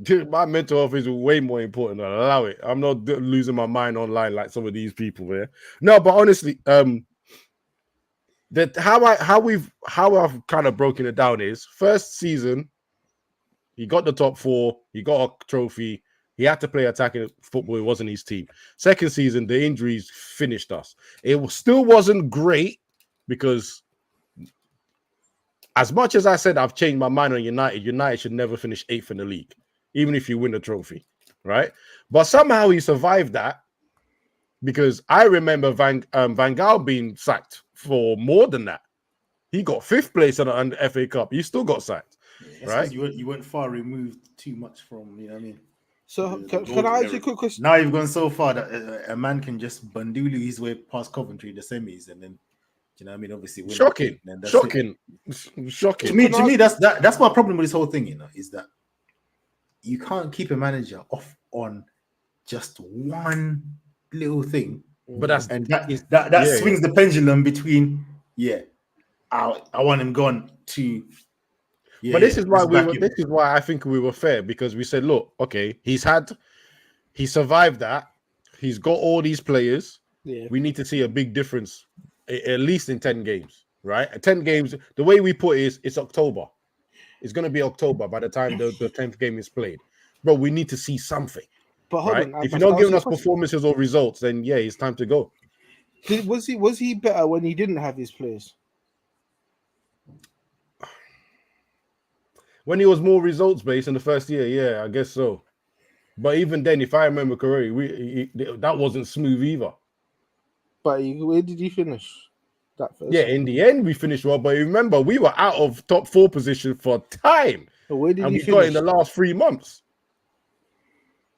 Dude, my mental health is way more important. Allow it. I'm not losing my mind online like some of these people, man. No, but honestly, that how I've kind of broken it down is first season, he got the top 4, he got a trophy, he had to play attacking football, it wasn't his team. Second season, the injuries finished us. It still wasn't great because as much as I said I've changed my mind on United should never finish 8th in the league, even if you win the trophy, right? But somehow he survived that because I remember Van Gaal being sacked for more than that. He got 5th place on the FA Cup. He still got sacked, right?
You weren't far removed too much from, you know what I mean?
So can I ask you a quick question?
Now you've gone so far that a man can just bandulu his way past Coventry in the semis and then, you know what I mean? Obviously, win
shocking.
To me, that's my problem with this whole thing. You know, is that you can't keep a manager off on just one little thing,
but that
swings the pendulum between I want him gone to.
But this is why I think we were fair because we said, look, okay, he survived that, he's got all these players.
Yeah.
We need to see a big difference, at least in 10 games, right? 10 games. The way we put it is it's October. It's going to be October by the time the 10th game is played. Bro, we need to see something.
But hold
right?
on,
If you're not giving us performances or results, then it's time to go.
Was he better when he didn't have his players?
When he was more results based in the first year, I guess so. But even then, if I remember correctly, that wasn't smooth either.
But where did he finish? That first
in the end, we finished well. But remember, we were out of top 4 position for time.
But where did he
finish? Got in the last 3 months.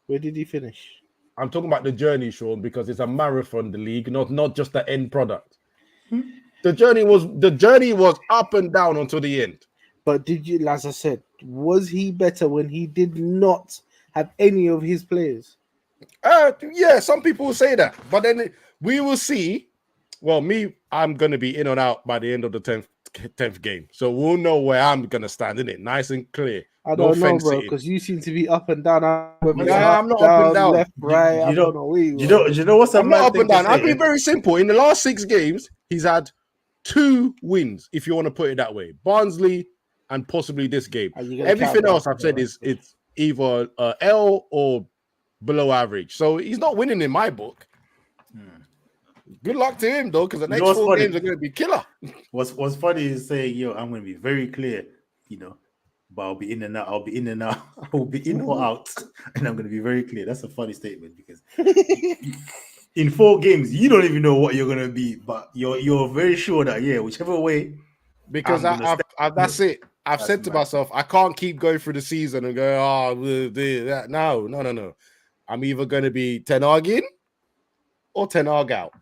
Where did he finish?
I'm talking about the journey, Sean, because it's a marathon, the league, not just the end product. The journey was up and down until the end.
But as I said, was he better when he did not have any of his players?
Yeah, some people will say that, but then we will see. Well, I'm gonna be in and out by the end of the 10th game, so we'll know where I'm gonna stand in it, nice and clear.
I
No
don't know,
fence
bro,
sitting.
because you seem to be up and down.
Yeah, I'm not up and down.
left, right. I
You
don't
know,
know where you
do you know what's a
I'm not
mad
up
thing
and
to
down. I'll be
say?
very simple. In the last 6 games, he's had 2 wins, if you want to put it that way. Barnsley and possibly this game.
Are you gonna
Everything
count
else
Barca,
I've said
though?
is it's either L or below average. So he's not winning in my book. Good luck to him though, because the
You know
next
what's
4
funny?
games are going to be killer.
What's funny is saying, yo, I'm going to be very clear, but I'll be in and out. I'll be in and out. I'll be in or out, and I'm going to be very clear. That's a funny statement because in 4 games, you don't even know what you're going to be, but you're very sure that whichever way,
Because
I'm gonna
that's it. I've
That's
said to
mad.
myself, I can't keep going through the season and go, we'll do that. No. I'm either going to be 10 Hag in or 10 Hag out.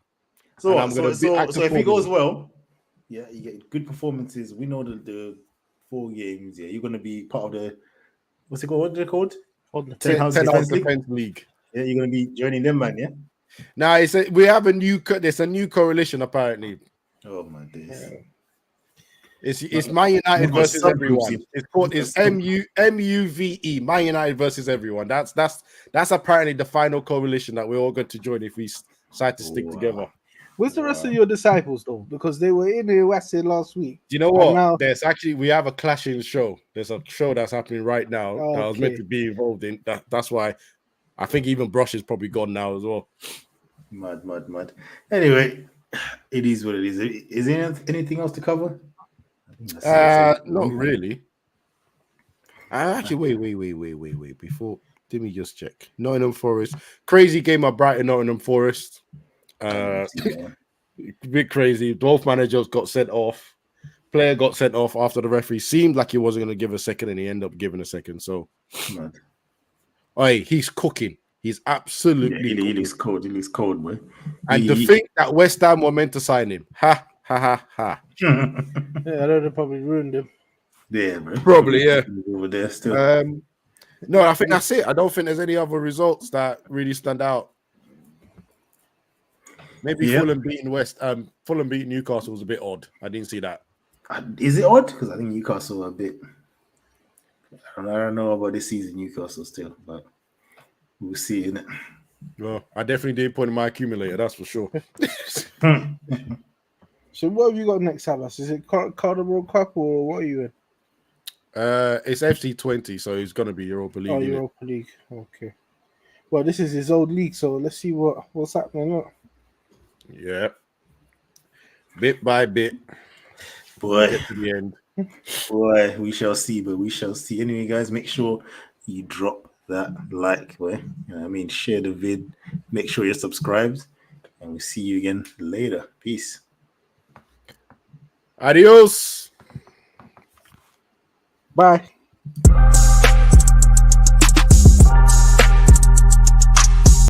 So
And I'm
so
going to act
so if it
accordingly.
goes well, you get good performances. We know the 4 games. Yeah, you're going to be part of the what's it called? What are they called?
On the
10
10
Hag
Hag
Defense League.
Defense League.
Yeah, you're going to be joining them, man. Yeah.
Now we have there's a new coalition apparently.
Oh my days.
It's Man United
We've got
versus
subgroups
everyone.
in-
It's called
we've
it's
got subgroups.
MUVE, Man United versus everyone. That's apparently the final coalition that we're all going to join if we decide to stick
Wow.
together.
Where's the rest of your disciples though? Because they were in the West End last week.
Do you know
And
what?
now-
We have a clashing show. There's a show that's happening right now that I was meant
Okay.
to be involved in. That's why I think even Brush is probably gone now as well.
Mad. Anyway, it is what it is. Is there anything else to cover? I think that's it.
Not really. Actually, wait. Before, let me just check. Nottingham Forest. Crazy game at Brighton, Nottingham Forest. Bit crazy. Both managers got sent off. Player got sent off after the referee seemed like he wasn't going to give a second, and he ended up giving a second. So,
Mad.
hey, he's cooking. He's absolutely
He
cooking.
looks cold. He looks cold, boy.
And to think that West Ham were meant to sign him. Ha.
Yeah, I know they probably ruined him.
Yeah, bro.
Probably, yeah.
Over there still.
No, I think that's it. I don't think there's any other results that really stand out. Maybe Fulham beating Fulham beating Newcastle was a bit odd. I didn't see that.
Is it odd? Because I think Newcastle are a bit. I don't know about this season, Newcastle still, but we'll see, innit?
Well, I definitely did put in my accumulator, that's for sure.
So what have you got next, Abbas? Is it Carnival Cup or what are you in?
It's FC20, so it's gonna be Europa League.
Oh,
innit?
Europa League. Okay. Well, this is his old league, so let's see what's happening. Look.
Yeah. Bit by bit.
Boy,
Get to the end.
boy, we shall see, but we shall see. Anyway, guys, make sure you drop that like, boy. You know what I mean? Share the vid. Make sure you're subscribed, and we'll see you again later. Peace.
Adios.
Bye.